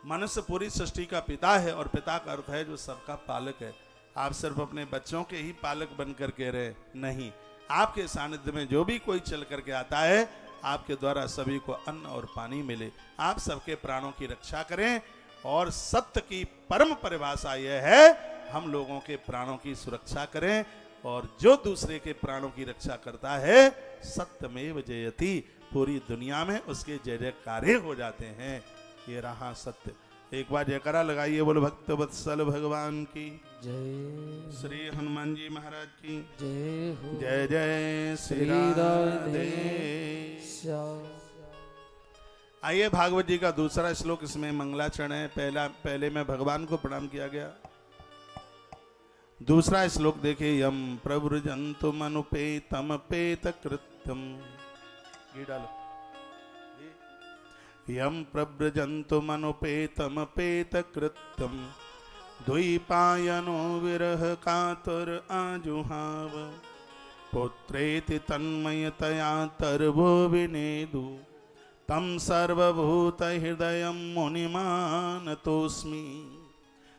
मनुष्य पूरी सृष्टि का पिता है और पिता का अर्थ है जो सबका पालक है। आप सिर्फ अपने बच्चों के ही पालक बन करके रहे नहीं, आपके सानिध्य में जो भी कोई चल करके आता है आपके द्वारा सभी को अन्न और पानी मिले, आप सबके प्राणों की रक्षा करें। और सत्य की परम परिभाषा यह है हम लोगों के प्राणों की सुरक्षा करें, और जो दूसरे के प्राणों की रक्षा करता है सत्यमेव जयति, पूरी दुनिया में उसके जय जयकारे हो जाते हैं। ये रहा सत्य। एक बार जयकारा लगाइए, बोलो भक्त वत्सल भगवान की जय, श्री हनुमान जी महाराज की जय हो। जय जय श्री राधे। आइए भागवत जी का दूसरा श्लोक, इसमें मंगलाचरण है। पहले में भगवान को प्रणाम किया गया। दूसरा श्लोक देखिए, यम प्रव्रजन्तु मनुपेतम पेत कृत्यम, ये डालो, यम प्रव्रजन्तु मनुपेतम पेत कृत्यम, द्वैपायनो विरह कातर आजुहाव, पुत्रेति तन्मयतया तर्वो विनेदु, तम सर्वभूत हृदय मुनिमानतोस्मि।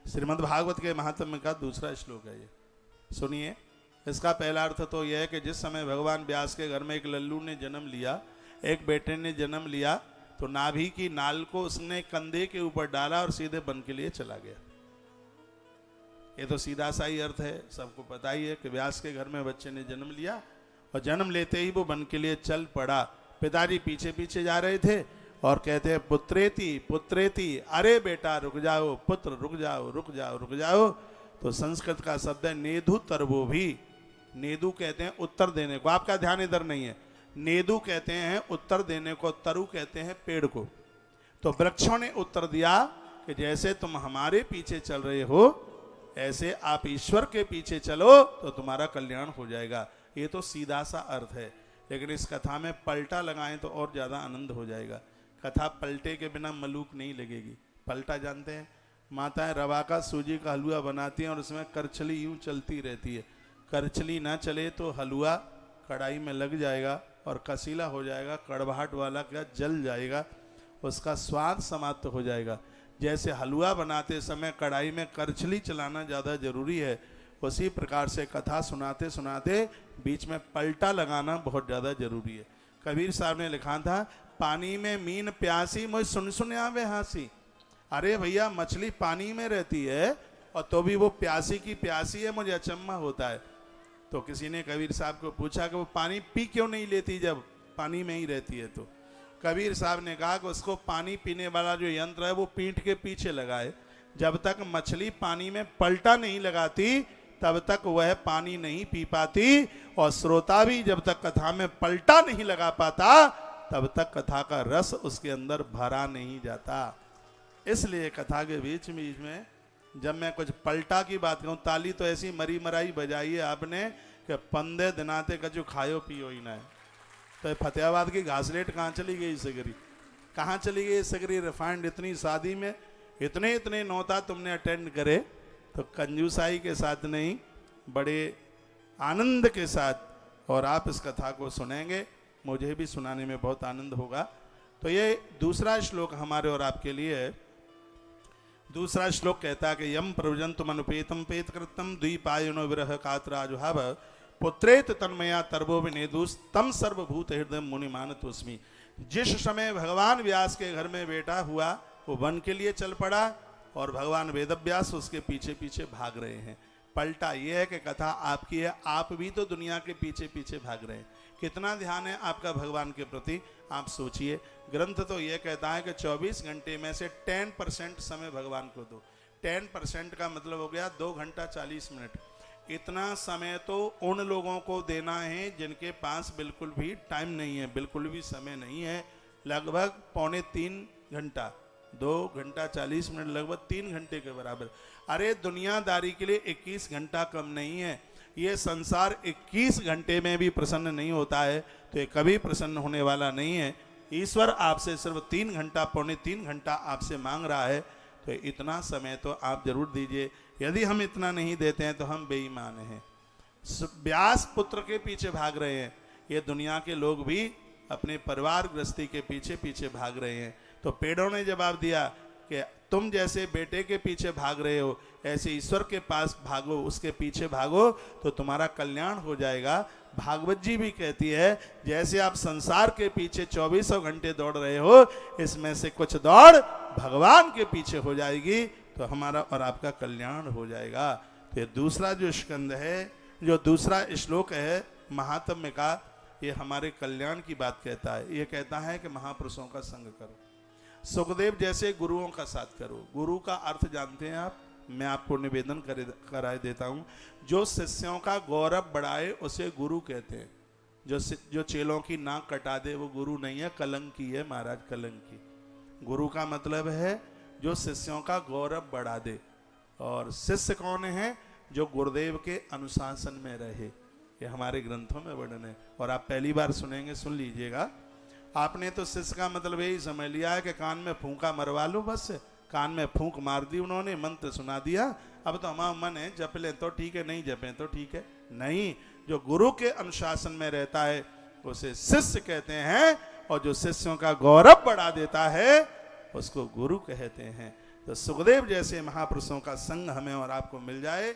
श्रीमद् भागवत के महात्म्य का दूसरा श्लोक है ये, सुनिए। इसका पहला अर्थ तो यह है कि जिस समय भगवान व्यास के घर में एक लल्लू ने जन्म लिया, एक बेटे ने जन्म लिया, तो नाभि की नाल को उसने कंधे के ऊपर डाला और सीधे वन के लिए चला गया। ये तो सीधा सा ही अर्थ है, सबको पता ही है कि व्यास के घर में बच्चे ने जन्म लिया और जन्म लेते ही वो वन के लिए चल पड़ा। पिताजी पीछे पीछे जा रहे थे और कहते हैं पुत्रेति पुत्रेति, अरे बेटा रुक जाओ, पुत्र रुक जाओ रुक जाओ रुक जाओ। तो संस्कृत का शब्द है नेदु तरबो भी। नेदु कहते हैं उत्तर देने को, आपका ध्यान इधर नहीं है। नेदु कहते हैं उत्तर देने को, तरु कहते हैं पेड़ को। तो वृक्षों ने उत्तर दिया कि जैसे तुम हमारे पीछे चल रहे हो ऐसे आप ईश्वर के पीछे चलो तो तुम्हारा कल्याण हो जाएगा। ये तो सीधा सा अर्थ है, लेकिन इस कथा में पलटा लगाएं तो और ज्यादा आनंद हो जाएगा। कथा पलटे के बिना मलूक नहीं लगेगी। पलटा जानते हैं, माताएं रवा का सूजी का हलवा बनाती हैं और उसमें करछली यूं चलती रहती है। करछली ना चले तो हलवा कढ़ाई में लग जाएगा और कसीला हो जाएगा, कड़वाहट वाला क्या जल जाएगा, उसका स्वाद समाप्त हो जाएगा। जैसे हलवा बनाते समय कढ़ाई में करछली चलाना ज़्यादा जरूरी है, उसी प्रकार से कथा सुनाते सुनाते बीच में पलटा लगाना बहुत ज़्यादा जरूरी है। कबीर साहब ने लिखा था, पानी में मीन प्यासी मुझ सुन सुन आवे हंसी। अरे भैया मछली पानी में रहती है और तो भी वो प्यासी की प्यासी है, मुझे अचम्मा होता है। तो किसी ने कबीर साहब को पूछा कि वो पानी पी क्यों नहीं लेती जब पानी में ही रहती है। तो कबीर साहब ने कहा कि उसको पानी पीने वाला जो यंत्र है वो पीठ के पीछे लगाए। जब तक मछली पानी में पलटा नहीं लगाती तब तक वह पानी नहीं पी पाती, और श्रोता भी जब तक कथा में पलटा नहीं लगा पाता तब तक कथा का रस उसके अंदर भरा नहीं जाता। इसलिए कथा के बीच में जब मैं कुछ पलटा की बात कहूँ, ताली तो ऐसी मरी मराई बजाई है आपने कि पंदे दिनाते कछु खायो पियो ही ना है। तो फतेहाबाद की घासलेट कहाँ चली गई सगरी, कहाँ चली गई सगरी रिफाइंड। इतनी शादी में इतने इतने नौता तुमने अटेंड करे, तो कंजूसाई के साथ नहीं, बड़े आनंद के साथ और आप इस कथा को सुनेंगे, मुझे भी सुनाने में बहुत आनंद होगा। तो ये दूसरा श्लोक हमारे और आपके लिए है। दूसरा श्लोक कहता है कि यम प्रवजंतुम अनुपेतम पेत कृतम द्विपायनो विरह कातराजुहाव पुत्रेत तन्मया तरबो विनेदुस तम सर्वभूत हृदय मुनिमानतोस्मि। जिस समय भगवान व्यास के घर में बेटा हुआ वो वन के लिए चल पड़ा और भगवान वेदव्यास उसके पीछे पीछे भाग रहे हैं। पलटा ये है कि कथा आपकी है, आप भी तो दुनिया के पीछे पीछे भाग रहे हैं। कितना ध्यान है आपका भगवान के प्रति, आप सोचिए। ग्रंथ तो ये कहता है कि 24 घंटे में से 10% समय भगवान को दो। 10% का मतलब हो गया 2 घंटा 40 मिनट। इतना समय तो उन लोगों को देना है जिनके पास बिल्कुल भी टाइम नहीं है, बिल्कुल भी समय नहीं है। लगभग 2.25 घंटा, 2 घंटा 40 मिनट, लगभग 3 घंटे के बराबर। अरे दुनियादारी के लिए 21 घंटा कम नहीं है। ये संसार 21 घंटे में भी प्रसन्न नहीं होता है तो ये कभी प्रसन्न होने वाला नहीं है। ईश्वर आपसे सिर्फ 3 घंटा, 2.25 घंटा आपसे मांग रहा है, तो इतना समय तो आप जरूर दीजिए। यदि हम इतना नहीं देते हैं तो हम बेईमान हैं। व्यास पुत्र के पीछे भाग रहे हैं, ये दुनिया के लोग भी अपने परिवार गृहस्थी के पीछे पीछे भाग रहे हैं। तो पेड़ों ने जवाब दिया कि तुम जैसे बेटे के पीछे भाग रहे हो ऐसे ईश्वर के पास भागो, उसके पीछे भागो तो तुम्हारा कल्याण हो जाएगा। भागवत जी भी कहती है जैसे आप संसार के पीछे 2400 घंटे दौड़ रहे हो, इसमें से कुछ दौड़ भगवान के पीछे हो जाएगी तो हमारा और आपका कल्याण हो जाएगा। तो ये दूसरा जो स्कंद है, जो दूसरा श्लोक है महात्म्य का, ये हमारे कल्याण की बात कहता है। ये कहता है कि महापुरुषों का संग करो, सुखदेव जैसे गुरुओं का साथ करो। गुरु का अर्थ जानते हैं आप, मैं आपको निवेदन कराए देता हूँ। जो शिष्यों का गौरव बढ़ाए उसे गुरु कहते हैं। जो चेलों की नाक कटा दे वो गुरु नहीं है, कलंकी है महाराज, कलंकी। गुरु का मतलब है जो शिष्यों का गौरव बढ़ा दे। और शिष्य कौन है? जो गुरुदेव के अनुशासन में रहे। ये हमारे ग्रंथों में वर्णन है और आप पहली बार सुनेंगे, सुन लीजिएगा। आपने तो शिष्य का मतलब यही समझ लिया है कि कान में फूंका मरवा लो, बस कान में फूंक मार दी उन्होंने, मंत्र सुना दिया, अब तो हमारा मन है जप लें तो ठीक है, नहीं जपें तो ठीक है। नहीं, जो गुरु के अनुशासन में रहता है उसे शिष्य कहते हैं और जो शिष्यों का गौरव बढ़ा देता है उसको गुरु कहते हैं। तो सुखदेव जैसे महापुरुषों का संग हमें और आपको मिल जाए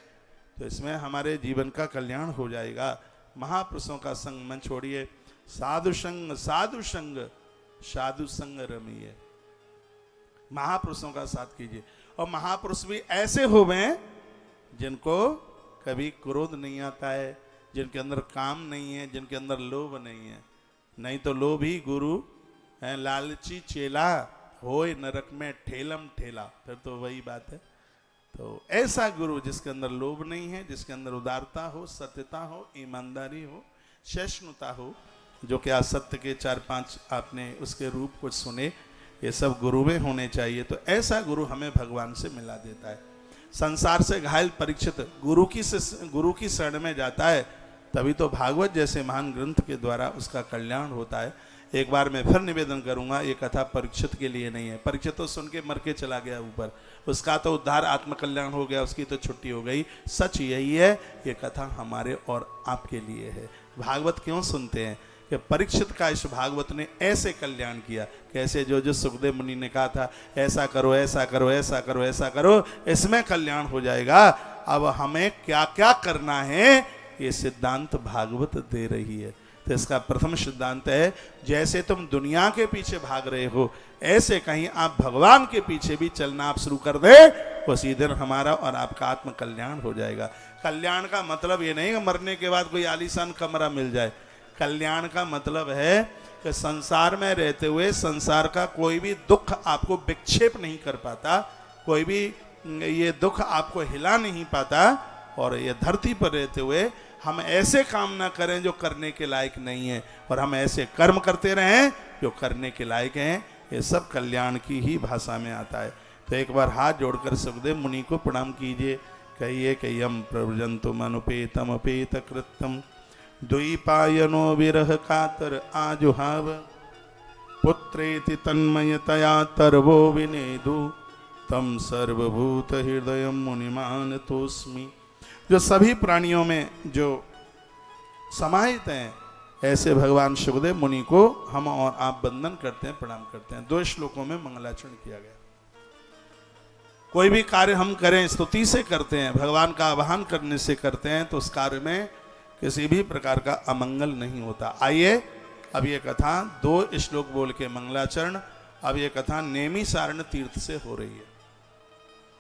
तो इसमें हमारे जीवन का कल्याण हो जाएगा। महापुरुषों का संग मन छोड़िए, साधु संग साधु संग रमिए। महापुरुषों का साथ कीजिए, और महापुरुष भी ऐसे होवे जिनको कभी क्रोध नहीं आता है, जिनके अंदर काम नहीं है, जिनके अंदर लोभ नहीं है। नहीं तो लोभी गुरु है, लालची चेला होए नरक में ठेलम ठेला, फिर तो वही बात है। तो ऐसा गुरु जिसके अंदर लोभ नहीं है, जिसके अंदर उदारता हो, सत्यता हो, ईमानदारी हो, सहिष्णुता हो, जो कि आज सत्य के 4-5 आपने उसके रूप कुछ सुने, ये सब गुरु में होने चाहिए। तो ऐसा गुरु हमें भगवान से मिला देता है। संसार से घायल परीक्षित गुरु की शरण में जाता है, तभी तो भागवत जैसे महान ग्रंथ के द्वारा उसका कल्याण होता है। एक बार मैं फिर निवेदन करूंगा, ये कथा परीक्षित के लिए नहीं है। परीक्षित तो सुन के मर के चला गया ऊपर, उसका तो उद्धार आत्मकल्याण हो गया, उसकी तो छुट्टी हो गई। सच यही है, ये कथा हमारे और आपके लिए है। भागवत क्यों सुनते हैं कि परीक्षित का इस भागवत ने ऐसे कल्याण किया, कैसे जो सुखदेव मुनि ने कहा था ऐसा करो ऐसा करो ऐसा करो ऐसा करो, इसमें कल्याण हो जाएगा। अब हमें क्या क्या करना है ये सिद्धांत भागवत दे रही है। तो इसका प्रथम सिद्धांत है, जैसे तुम दुनिया के पीछे भाग रहे हो, ऐसे कहीं आप भगवान के पीछे भी चलना आप शुरू कर दे, उसी दिन हमारा और आपका आत्म कल्याण हो जाएगा। कल्याण का मतलब ये नहीं कि मरने के बाद कोई आलीशान कमरा मिल जाए। कल्याण का मतलब है कि संसार में रहते हुए संसार का कोई भी दुख आपको विक्षेप नहीं कर पाता, कोई भी ये दुख आपको हिला नहीं पाता। और ये धरती पर रहते हुए हम ऐसे काम ना करें जो करने के लायक नहीं है, और हम ऐसे कर्म करते रहें जो करने के लायक हैं। ये सब कल्याण की ही भाषा में आता है। तो एक बार हाथ जोड़कर सुखदेव मुनि को प्रणाम कीजिए, कहिए कि यम प्रव्रजंतुम अनुपेतम अपेत कृत्यम द्वैपायनो विरह कातर आजुहाव पुत्रेति तन्मयतया तरवो विनेदु तम सर्वभूत हृदय मुनिमान तोस्मि। जो सभी प्राणियों में जो समाहित हैं, ऐसे भगवान सुखदेव मुनि को हम और आप वंदन करते हैं, प्रणाम करते हैं। 2 श्लोकों में मंगलाचरण किया गया। कोई भी कार्य हम करें स्तुति से करते हैं, भगवान का आवाहन करने से करते हैं, तो उस कार्य में किसी भी प्रकार का अमंगल नहीं होता। आइए अब ये कथा 2 श्लोक बोल के मंगलाचरण। अब ये कथा नेमिसारण तीर्थ से हो रही है।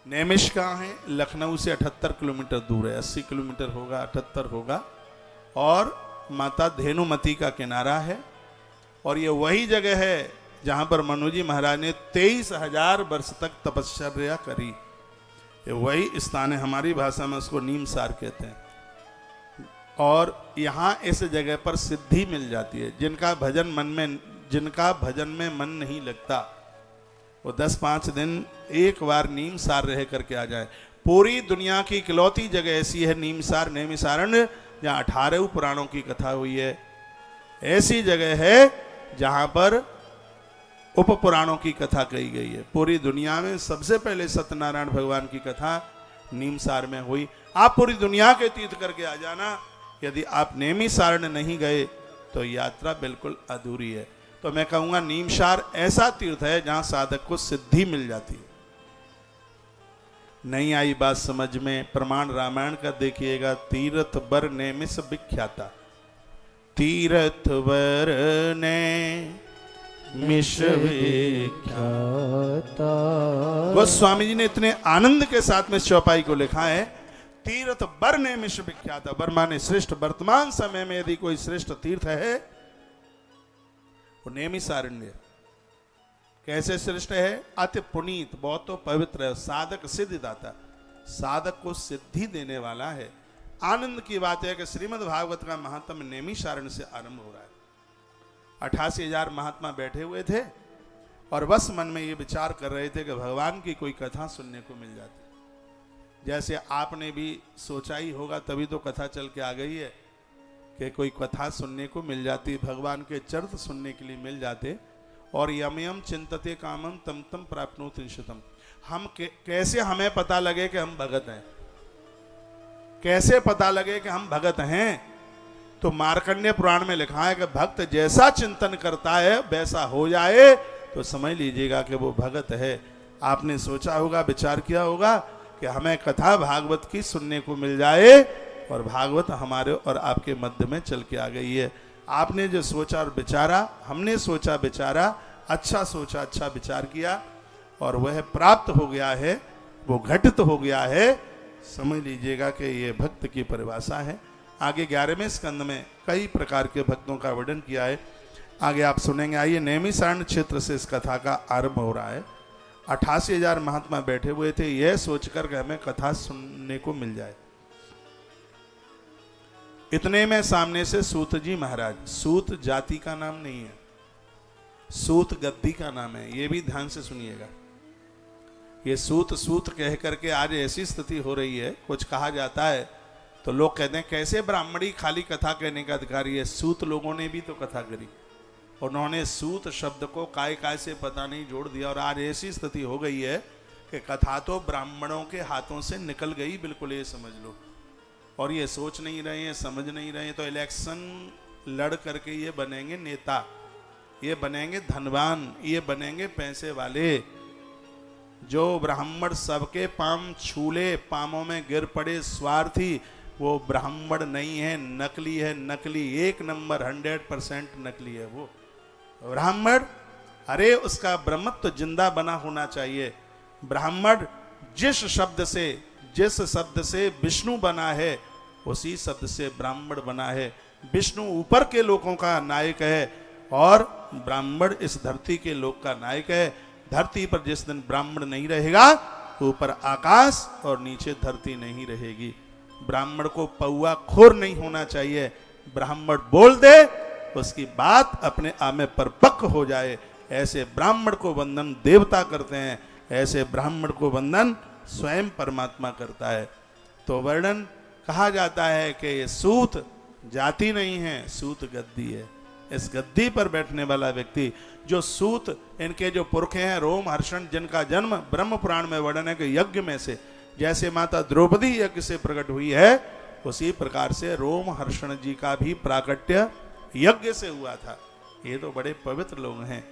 नेमिष कहाँ है? लखनऊ से 78 किलोमीटर दूर है, 80 किलोमीटर होगा, 78 होगा। और माता धेनुमती का किनारा है, और ये वही जगह है जहाँ पर मनु जी महाराज ने 23,000 वर्ष तक तपस्या करी। ये वही स्थान है, हमारी भाषा में उसको नीमसार कहते हैं। और यहाँ इस जगह पर सिद्धि मिल जाती है। जिनका भजन में मन नहीं लगता, वो 10-5 दिन एक बार नीमसार रह करके आ जाए। पूरी दुनिया की इकलौती जगह ऐसी है नीमसार, नेमिसारण्य, जहाँ 18 पुराणों की कथा हुई है। ऐसी जगह है जहाँ पर उप पुराणों की कथा कही गई है। पूरी दुनिया में सबसे पहले सत्यनारायण भगवान की कथा नीमसार में हुई। आप पूरी दुनिया के तीर्थ करके आ जाना, यदि आप नेमिसारण्य नहीं गए तो यात्रा बिल्कुल अधूरी है। तो मैं कहूंगा नीमसार ऐसा तीर्थ है जहां साधक को सिद्धि मिल जाती है। नहीं आई बात समझ में, प्रमाण रामायण का देखिएगा। तीर्थ बर नेमिष विख्याता, तीर्थ बर नेमिष विख्याता। गोस्वामी जी ने इतने आनंद के साथ में चौपाई को लिखा है, तीर्थ बर नेमिष विख्याता। बर माने श्रेष्ठ। वर्तमान समय में यदि कोई श्रेष्ठ तीर्थ है वो नेमिसारण्य। कैसे श्रेष्ठ है? अति पुनीत, बहुत तो पवित्र है, साधक सिद्धिदाता, साधक को सिद्धि देने वाला है। आनंद की बात है कि श्रीमद् भागवत का महात्म्य नेमिसारण्य से आरंभ हो रहा है। 88,000 महात्मा बैठे हुए थे और बस मन में ये विचार कर रहे थे कि भगवान की कोई कथा सुनने को मिल जाती। जैसे आपने भी सोचा ही होगा, तभी तो कथा चल के आ गई है कि कोई कथा सुनने को मिल जाती, भगवान के चरित्र सुनने के लिए मिल जाते। और यम यम चिंतते कामम तम तम प्राप्नोति निश्चितम। हम कैसे हमें पता लगे कि हम भगत हैं? कैसे पता लगे कि हम भगत हैं? तो मार्कंडेय पुराण में लिखा है कि भक्त जैसा चिंतन करता है वैसा हो जाए तो समझ लीजिएगा कि वो भगत है। आपने सोचा होगा, विचार किया होगा कि हमें कथा भागवत की सुनने को मिल जाए और भागवत हमारे और आपके मध्य में चल के आ गई है। आपने जो सोचा और विचारा, हमने सोचा विचारा, अच्छा सोचा अच्छा विचार किया और वह प्राप्त हो गया है, वो घटित हो गया है, समझ लीजिएगा कि ये भक्त की परिभाषा है। आगे 11वें स्कंद में कई प्रकार के भक्तों का वर्णन किया है, आगे आप सुनेंगे। आइए, नैमिषारण्य क्षेत्र से इस कथा का आरंभ हो रहा है। 88,000 महात्मा बैठे हुए थे, यह सोचकर कि हमें कथा सुनने को मिल जाए। इतने में सामने से सूत जी महाराज, सूत जाति का नाम नहीं है, सूत गद्दी का नाम है, यह भी ध्यान से सुनिएगा। ये सूत सूत कह करके आज ऐसी स्थिति हो रही है, कुछ कहा जाता है तो लोग कहते हैं कैसे ब्राह्मणी खाली कथा कहने का अधिकारी है। सूत लोगों ने भी तो कथा करी, उन्होंने सूत शब्द को काय से पता नहीं जोड़ दिया और आज ऐसी स्थिति हो गई है कि कथा तो ब्राह्मणों के हाथों से निकल गई, बिल्कुल ये समझ लो। और ये सोच नहीं रहे हैं, समझ नहीं रहे हैं, तो इलेक्शन लड़ करके ये बनेंगे नेता, ये बनेंगे धनवान, ये बनेंगे पैसे वाले। जो ब्राह्मण सबके पाम छूले, पामों में गिर पड़े स्वार्थी, वो ब्राह्मण नहीं है, नकली है, नकली, 1 नंबर 100% नकली है वो ब्राह्मण। अरे उसका ब्रह्मत्व तो जिंदा बना होना चाहिए। ब्राह्मण जिस शब्द से विष्णु बना है, उसी शब्द से ब्राह्मण बना है। विष्णु ऊपर के लोगों का नायक है और ब्राह्मण इस धरती के लोक का नायक है। धरती पर जिस दिन ब्राह्मण नहीं रहेगा, ऊपर आकाश और नीचे धरती नहीं रहेगी। ब्राह्मण को पौआ खोर नहीं होना चाहिए। ब्राह्मण बोल दे, उसकी बात अपने आप में परिपक्व हो जाए। ऐसे ब्राह्मण को वंदन देवता करते हैं, ऐसे ब्राह्मण को वंदन स्वयं परमात्मा करता है। तो वर्णन कहा जाता है कि ये सूत जाति नहीं है, सूत गद्दी है। इस गद्दी पर बैठने वाला व्यक्ति, जो सूत, इनके जो पुरखे हैं रोम हर्षण, जिनका जन्म ब्रह्म पुराण में वर्णन है कि यज्ञ में से, जैसे माता द्रौपदी यज्ञ से प्रकट हुई है, उसी प्रकार से रोम हर्षण जी का भी प्राकट्य यज्ञ से हुआ था। ये तो बड़े पवित्र लोग हैं,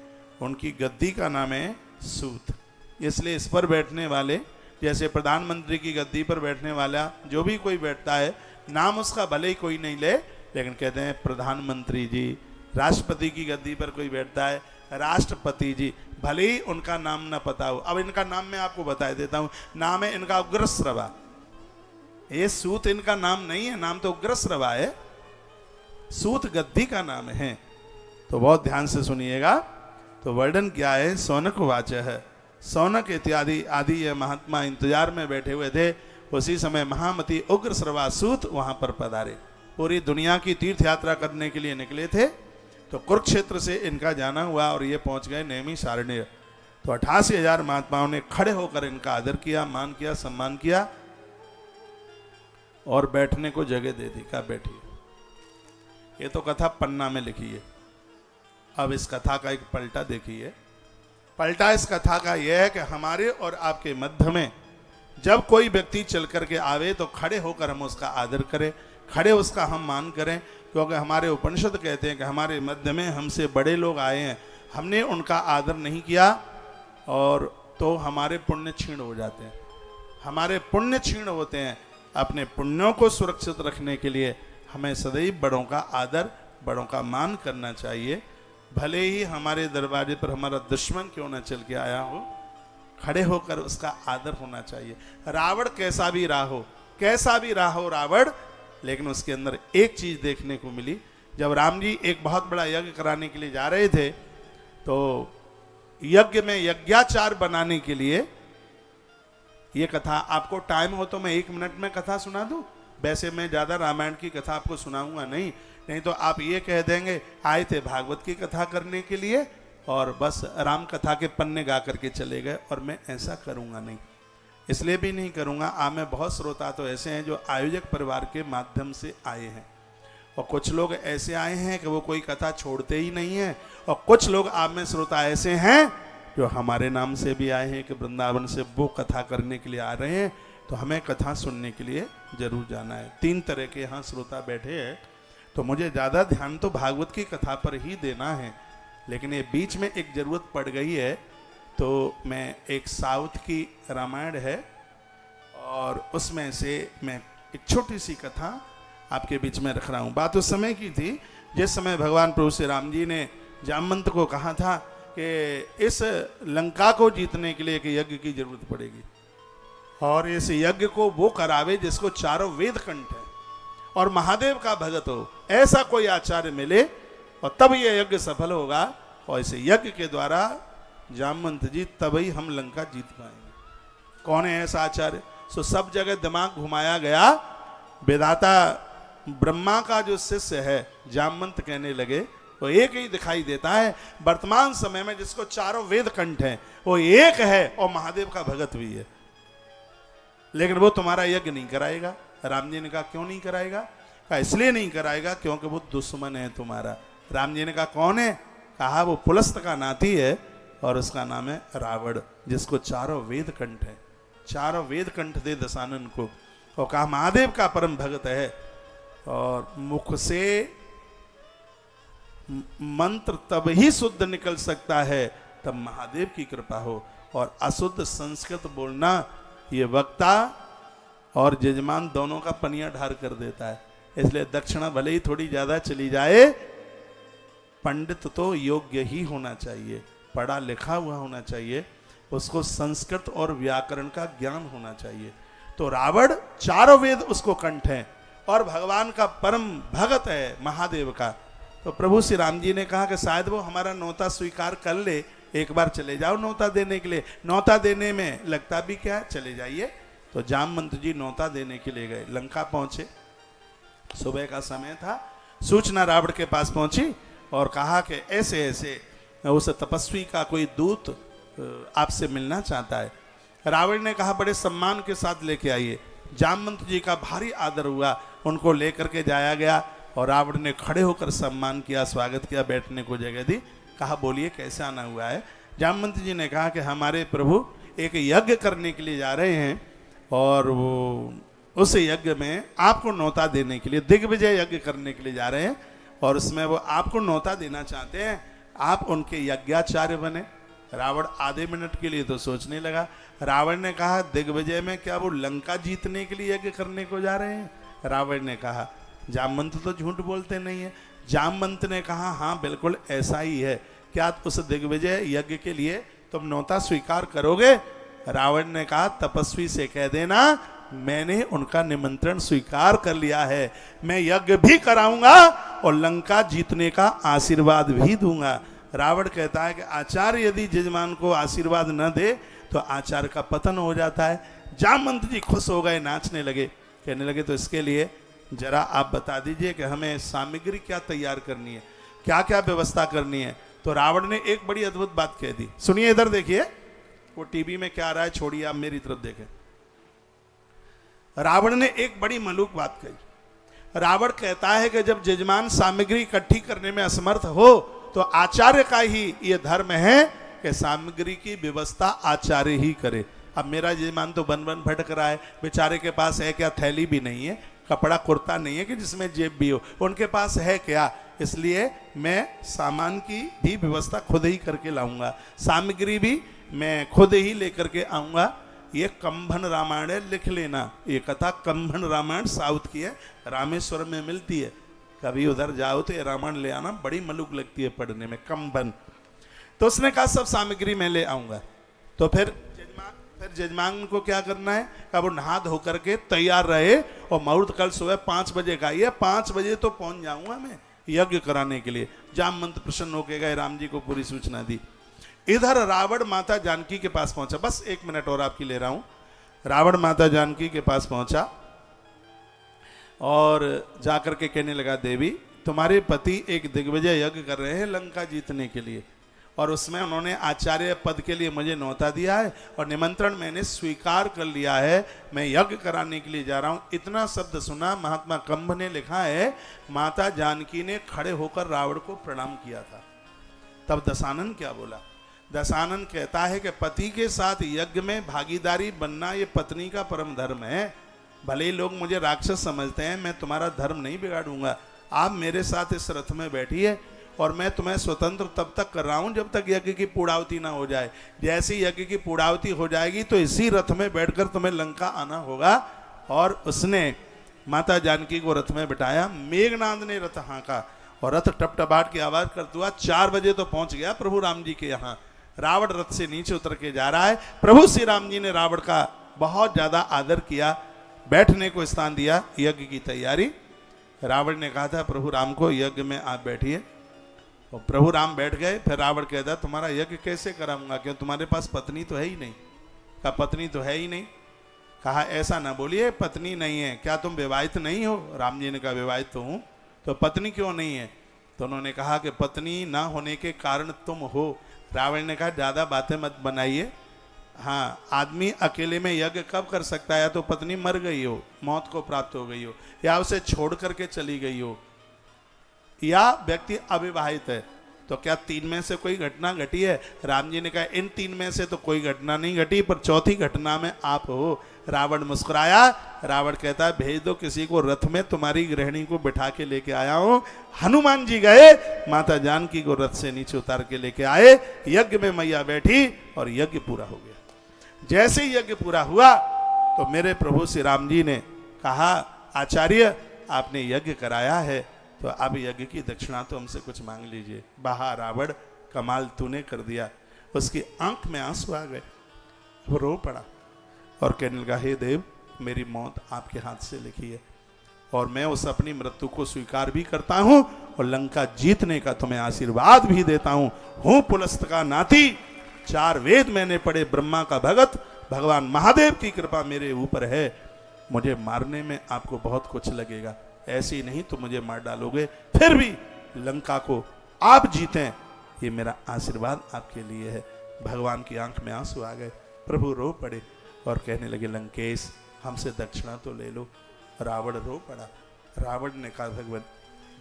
उनकी गद्दी का नाम है सूत। इसलिए इस पर बैठने वाले, जैसे प्रधानमंत्री की गद्दी पर बैठने वाला जो भी कोई बैठता है, नाम उसका भले ही कोई नहीं ले, लेकिन कहते हैं प्रधानमंत्री जी। राष्ट्रपति की गद्दी पर कोई बैठता है, राष्ट्रपति जी, भले ही उनका नाम ना पता हो। अब इनका नाम मैं आपको बता देता हूं, नाम है इनका उग्रश्रवा। ये सूत इनका नाम नहीं है, नाम तो उग्रश्रवा है, सूत गद्दी का नाम है। तो बहुत ध्यान से सुनिएगा। तो वर्णन क्या है, सौनक वाच है। सौनक इत्यादि आदि ये महात्मा इंतजार में बैठे हुए थे। उसी समय महामती उग्रश्रवा सूत वहां पर पधारे। पूरी दुनिया की तीर्थ यात्रा करने के लिए निकले थे, तो कुरुक्षेत्र से इनका जाना हुआ और ये पहुंच गए नैमिषारण्य। तो 88,000 महात्माओं ने खड़े होकर इनका आदर किया, मान किया, सम्मान किया और बैठने को जगह दे दी। कहा बैठिए। ये तो कथा पन्ना में लिखी है। अब इस कथा का एक पलटा देखिए। पलटा इस कथा का यह है कि हमारे और आपके मध्य में जब कोई व्यक्ति चल करके आवे तो खड़े होकर हम उसका आदर करें, खड़े उसका हम मान करें, क्योंकि हमारे उपनिषद कहते हैं कि हमारे मध्य में हमसे बड़े लोग आए हैं, हमने उनका आदर नहीं किया और तो हमारे पुण्य क्षीण हो जाते हैं। हमारे पुण्य क्षीण होते हैं। अपने पुण्यों को सुरक्षित रखने के लिए हमें सदैव बड़ों का आदर, बड़ों का मान करना चाहिए। भले ही हमारे दरवाजे पर हमारा दुश्मन क्यों न चल के आया हो, खड़े होकर उसका आदर होना चाहिए। रावण कैसा भी रहा हो रावण, लेकिन उसके अंदर एक चीज देखने को मिली। जब राम जी एक बहुत बड़ा यज्ञ कराने के लिए जा रहे थे, तो यज्ञ में यज्ञाचार बनाने के लिए, ये कथा आपको टाइम हो तो मैं 1 मिनट में कथा सुना दूं। वैसे मैं ज्यादा रामायण की कथा आपको सुनाऊंगा नहीं तो आप ये कह देंगे आए थे भागवत की कथा करने के लिए और बस राम कथा के पन्ने गा करके चले गए। और मैं ऐसा करूंगा नहीं, इसलिए भी नहीं करूंगा। आप में बहुत श्रोता तो ऐसे हैं जो आयोजक परिवार के माध्यम से आए हैं, और कुछ लोग ऐसे आए हैं कि वो कोई कथा छोड़ते ही नहीं है, और कुछ लोग आप में श्रोता ऐसे हैं जो हमारे नाम से भी आए हैं कि वृंदावन से वो कथा करने के लिए आ रहे हैं, तो हमें कथा सुनने के लिए जरूर जाना है। 3 तरह के यहाँ श्रोता बैठे हैं। तो मुझे ज़्यादा ध्यान तो भागवत की कथा पर ही देना है, लेकिन ये बीच में एक ज़रूरत पड़ गई है, तो मैं एक साउथ की रामायण है और उसमें से मैं एक छोटी सी कथा आपके बीच में रख रहा हूँ। बात उस समय की थी जिस समय भगवान प्रभु श्री राम जी ने जामवंत को कहा था कि इस लंका को जीतने के लिए एक यज्ञ की जरूरत पड़ेगी, और इस यज्ञ को वो करावे जिसको चारों वेद कंठ है और महादेव का भगत हो, ऐसा कोई आचार्य मिले और तब यह यज्ञ सफल होगा, और इस यज्ञ के द्वारा जामवंत जी तभी हम लंका जीत पाएंगे। कौन है ऐसा आचार्य? सो सब जगह दिमाग घुमाया गया। वेदाता ब्रह्मा का जो शिष्य है जामवंत कहने लगे, वो एक ही दिखाई देता है वर्तमान समय में जिसको चारों वेद कंठ हैं, वो एक है और महादेव का भगत भी है, लेकिन वो तुम्हारा यज्ञ नहीं कराएगा। राम जी ने कहा क्यों नहीं कराएगा? कहा इसलिए नहीं कराएगा क्योंकि वो दुश्मन है तुम्हारा। राम जी ने कहा कौन है? कहा वो पुलस्त का नाती है और उसका नाम है रावण, जिसको चारों वेद कंठ है। चारों वेद कंठ दे दशानन को, और कहा महादेव का परम भगत है, और मुख से मंत्र तब ही शुद्ध निकल सकता है तब महादेव की कृपा हो, और अशुद्ध संस्कृत बोलना ये वक्ता और जजमान दोनों का पनिया ढार कर देता है। इसलिए दक्षिणा भले ही थोड़ी ज्यादा चली जाए, पंडित तो योग्य ही होना चाहिए, पढ़ा लिखा हुआ होना चाहिए, उसको संस्कृत और व्याकरण का ज्ञान होना चाहिए। तो रावण चारों वेद उसको कंठ है और भगवान का परम भगत है महादेव का। तो प्रभु श्री राम जी ने कहा कि शायद वो हमारा नौता स्वीकार कर ले, एक बार चले जाओ नौता देने के लिए। नौता देने में लगता भी क्या है, चले जाइए। तो जामवंत जी नौता देने के लिए गए, लंका पहुंचे, सुबह का समय था। सूचना रावण के पास पहुंची और कहा कि ऐसे ऐसे उस तपस्वी का कोई दूत आपसे मिलना चाहता है। रावण ने कहा बड़े सम्मान के साथ लेके आइए। जामवंत जी का भारी आदर हुआ, उनको लेकर के जाया गया और रावण ने खड़े होकर सम्मान किया, स्वागत किया, बैठने को जगह दी। कहा बोलिए कैसे आना हुआ है? जामवंत जी ने कहा कि हमारे प्रभु एक यज्ञ करने के लिए जा रहे हैं और वो उस यज्ञ में आपको नौता देने के लिए, दिग्विजय यज्ञ करने के लिए जा रहे हैं और उसमें वो आपको नौता देना चाहते हैं, आप उनके यज्ञाचार्य बने। रावण आधे मिनट के लिए तो सोचने लगा। रावण ने कहा दिग्विजय में क्या वो लंका जीतने के लिए यज्ञ करने को जा रहे हैं? रावण ने कहा जामवंत तो झूठ बोलते नहीं है। जामवंत ने कहा हाँ बिल्कुल ऐसा ही है, क्या उस दिग्विजय यज्ञ के लिए तुम नौता स्वीकार करोगे? रावण ने कहा तपस्वी से कह देना मैंने उनका निमंत्रण स्वीकार कर लिया है, मैं यज्ञ भी कराऊंगा और लंका जीतने का आशीर्वाद भी दूंगा। रावण कहता है कि आचार्य यदि जजमान को आशीर्वाद न दे तो आचार्य का पतन हो जाता है। जामवंत जी खुश हो गए, नाचने लगे, कहने लगे तो इसके लिए जरा आप बता दीजिए कि हमें सामग्री क्या तैयार करनी है, क्या क्या व्यवस्था करनी है। तो रावण ने एक बड़ी अद्भुत बात कह दी। सुनिए, इधर देखिए, वो टीवी में क्या आ रहा है, छोड़िए आप मेरी तरफ देखें। रावण ने एक बड़ी मलूक बात कही। रावण कहता है कि जब जजमान सामग्री इकट्ठी करने में असमर्थ हो तो आचार्य का ही ये धर्म है कि सामग्री की व्यवस्था आचार्य ही करे। अब मेरा जजमान तो बन बन भटक रहा है, बेचारे के पास है क्या? थैली भी नहीं है, कपड़ा कुर्ता नहीं है कि जिसमें जेब भी हो, उनके पास है क्या? इसलिए मैं सामान की भी व्यवस्था खुद ही करके लाऊंगा, सामग्री भी मैं खुद ही लेकर के आऊंगा। ये कंभन रामायण है, लिख लेना ये कथा। कंभन रामायण साउथ की है, रामेश्वर में मिलती है, कभी उधर जाओ तो ये रामायण ले आना, बड़ी मलूक लगती है पढ़ने में, कंभन। तो उसने कहा सब सामग्री मैं ले आऊंगा। तो फिर जजमान को क्या करना है? कब वो नहा धो करके तैयार रहे और मुहूर्त कल सुबह 5 बजे का, ये 5 बजे तो पहुंच जाऊंगा मैं यज्ञ कराने के लिए। जामवंत प्रसन्न होके गए, राम जी को पूरी सूचना दी। इधर रावण माता जानकी के पास पहुंचा, बस 1 मिनट और आपकी ले रहा हूं। रावण माता जानकी के पास पहुंचा और जाकर के कहने लगा देवी तुम्हारे पति एक दिग्विजय यज्ञ कर रहे हैं लंका जीतने के लिए, और उसमें उन्होंने आचार्य पद के लिए मुझे न्योता दिया है और निमंत्रण मैंने स्वीकार कर लिया है, मैं यज्ञ कराने के लिए जा रहा हूं। इतना शब्द सुना, महात्मा कंभ ने लिखा है माता जानकी ने खड़े होकर रावण को प्रणाम किया था। तब दशानन क्या बोला? दशानन कहता है कि पति के साथ यज्ञ में भागीदारी बनना ये पत्नी का परम धर्म है। भले ही लोग मुझे राक्षस समझते हैं, मैं तुम्हारा धर्म नहीं बिगाड़ूंगा। आप मेरे साथ इस रथ में बैठिए और मैं तुम्हें स्वतंत्र तब तक कर रहा हूं जब तक यज्ञ की पूर्णाहुति ना हो जाए। जैसे ही यज्ञ की पूर्णाहुति हो जाएगी तो इसी रथ में बैठकर तुम्हें लंका आना होगा। और उसने माता जानकी को रथ में बिठाया। मेघनाद ने रथ हाँका और रथ टपटपाट की आवाज करते हुआ 4 बजे तो पहुंच गया प्रभु राम जी के यहाँ। रावण रथ से नीचे उतर के जा रहा है। प्रभु श्री राम जी ने रावण का बहुत ज्यादा आदर किया, बैठने को स्थान दिया, यज्ञ की तैयारी। रावण ने कहा था प्रभु राम को यज्ञ में आप बैठिए, और प्रभु राम बैठ गए। फिर रावण कहता तुम्हारा यज्ञ कैसे कराऊंगा, क्यों तुम्हारे पास पत्नी तो है ही नहीं। कहा पत्नी तो है ही नहीं। कहा ऐसा ना बोलिए, पत्नी नहीं है, क्या तुम विवाहित नहीं हो। राम जी ने कहा विवाहित तो हूं, तो पत्नी क्यों नहीं है। तो उन्होंने कहा कि पत्नी ना होने के कारण तुम हो। रावण ने कहा ज्यादा बातें मत बनाइए। हाँ, आदमी अकेले में यज्ञ कब कर सकता है, या तो पत्नी मर गई हो, मौत को प्राप्त हो गई हो, या उसे छोड़ करके चली गई हो, या व्यक्ति अविवाहित है। तो क्या 3 में से कोई घटना घटी है। राम जी ने कहा इन 3 में से तो कोई घटना नहीं घटी, पर चौथी घटना में आप हो। रावण मुस्कुराया। रावण कहता है भेज दो किसी को, रथ में तुम्हारी गृहिणी को बिठा के लेके आया हूं। हनुमान जी गए, माता जानकी को रथ से नीचे उतार के लेके आए। यज्ञ में मैया बैठी और यज्ञ पूरा हो गया। जैसे ही यज्ञ पूरा हुआ तो मेरे प्रभु श्री राम जी ने कहा आचार्य आपने यज्ञ कराया है, तो अब यज्ञ की दक्षिणा तो हमसे कुछ मांग लीजिए। बाहा रावण, कमाल तूने कर दिया। उसकी आंख में आंसू आ गए, वो रो पड़ा और कहने लगा हे देव, मेरी मौत आपके हाथ से लिखी है और मैं उस अपनी मृत्यु को स्वीकार भी करता हूं और लंका जीतने का तुम्हें आशीर्वाद भी देता हूं पुलस्त का नाती, 4 वेद मैंने पढ़े, ब्रह्मा का भगत, भगवान महादेव की कृपा मेरे ऊपर है। मुझे मारने में आपको बहुत कुछ लगेगा, ऐसे ही नहीं तो मुझे मार डालोगे, फिर भी लंका को आप जीतें, ये मेरा आशीर्वाद आपके लिए है। भगवान की आंख में आंसू आ गए, प्रभु रो पड़े और कहने लगे लंकेश हमसे दक्षिणा तो ले लो। रावण रो पड़ा। रावण ने कहा भगवान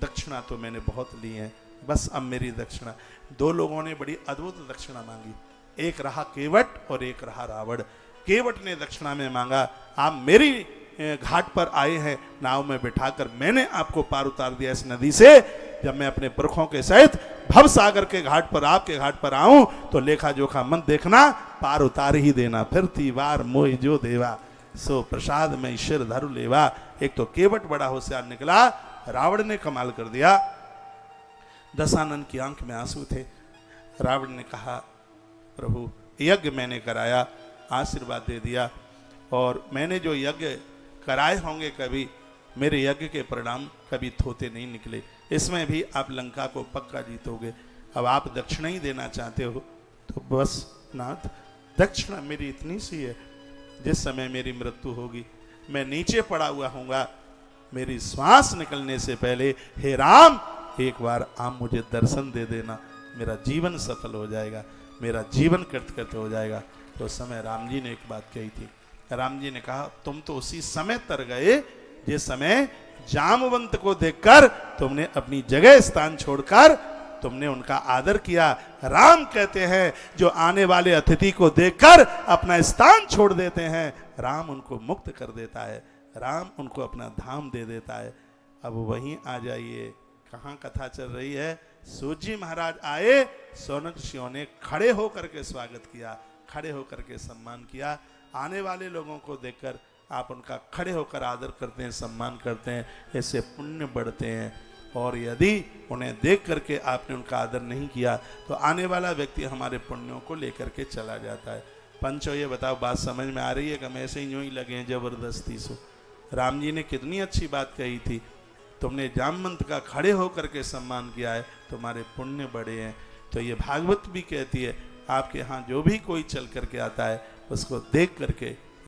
दक्षिणा तो मैंने बहुत ली है, बस अब मेरी दक्षिणा। 2 लोगों ने बड़ी अद्भुत दक्षिणा मांगी, एक रहा केवट और एक रहा रावण। केवट ने दक्षिणा में मांगा आप मेरी घाट पर आए हैं, नाव में बिठाकर मैंने आपको पार उतार दिया इस नदी से। जब मैं अपने पुरखों के सहित भव सागर के घाट पर आपके घाट पर आऊं तो लेखा जोखा मत देखना, पार उतार ही देना। फिर तीवार मोह जो देवा सो प्रसाद में ईश्वर धरु लेवा। एक तो केवट बड़ा होशियार निकला, रावण ने कमाल कर दिया। दशानन की आंख में आंसू थे। रावण ने कहा प्रभु यज्ञ मैंने कराया, आशीर्वाद दे दिया, और मैंने जो यज्ञ कराए होंगे कभी मेरे यज्ञ के परिणाम कभी थोते नहीं निकले। इसमें भी आप लंका को पक्का जीतोगे। अब आप दक्षिणा ही देना चाहते हो तो बस नाथ, दक्षिणा मेरी इतनी सी है, जिस समय मेरी मृत्यु होगी मैं नीचे पड़ा हुआ हूँगा, मेरी श्वास निकलने से पहले हे राम एक बार आप मुझे दर्शन दे देना, मेरा जीवन सफल हो जाएगा, मेरा जीवन कृतकृत हो जाएगा। तो उस समय राम जी ने एक बात कही थी। राम जी ने कहा तुम तो उसी समय तर गए जिस समय जामवंत को देखकर तुमने अपनी जगह स्थान छोड़कर तुमने उनका आदर किया। राम कहते हैं जो आने वाले अतिथि को देखकर अपना स्थान छोड़ देते हैं, राम उनको मुक्त कर देता है, राम उनको अपना धाम दे देता है। अब वहीं आ जाइए, कहाँ कथा चल रही है। सूत जी महाराज आए, सौनक ऋषियों ने खड़े होकर के स्वागत किया, खड़े होकर के सम्मान किया। आने वाले लोगों को देखकर आप उनका खड़े होकर आदर करते हैं, सम्मान करते हैं, इससे पुण्य बढ़ते हैं। और यदि उन्हें देख करके आपने उनका आदर नहीं किया तो आने वाला व्यक्ति हमारे पुण्यों को लेकर के चला जाता है। पंचो ये बताओ बात समझ में आ रही है कि हम ऐसे ही यूं ही लगे हैं जबरदस्ती से। राम जी ने कितनी अच्छी बात कही थी, तुमने जामवंत का खड़े होकर के सम्मान किया है, तुम्हारे पुण्य बढ़े हैं। तो ये भागवत भी कहती है आपके यहाँ जो भी कोई चल करके आता है उसको देख करके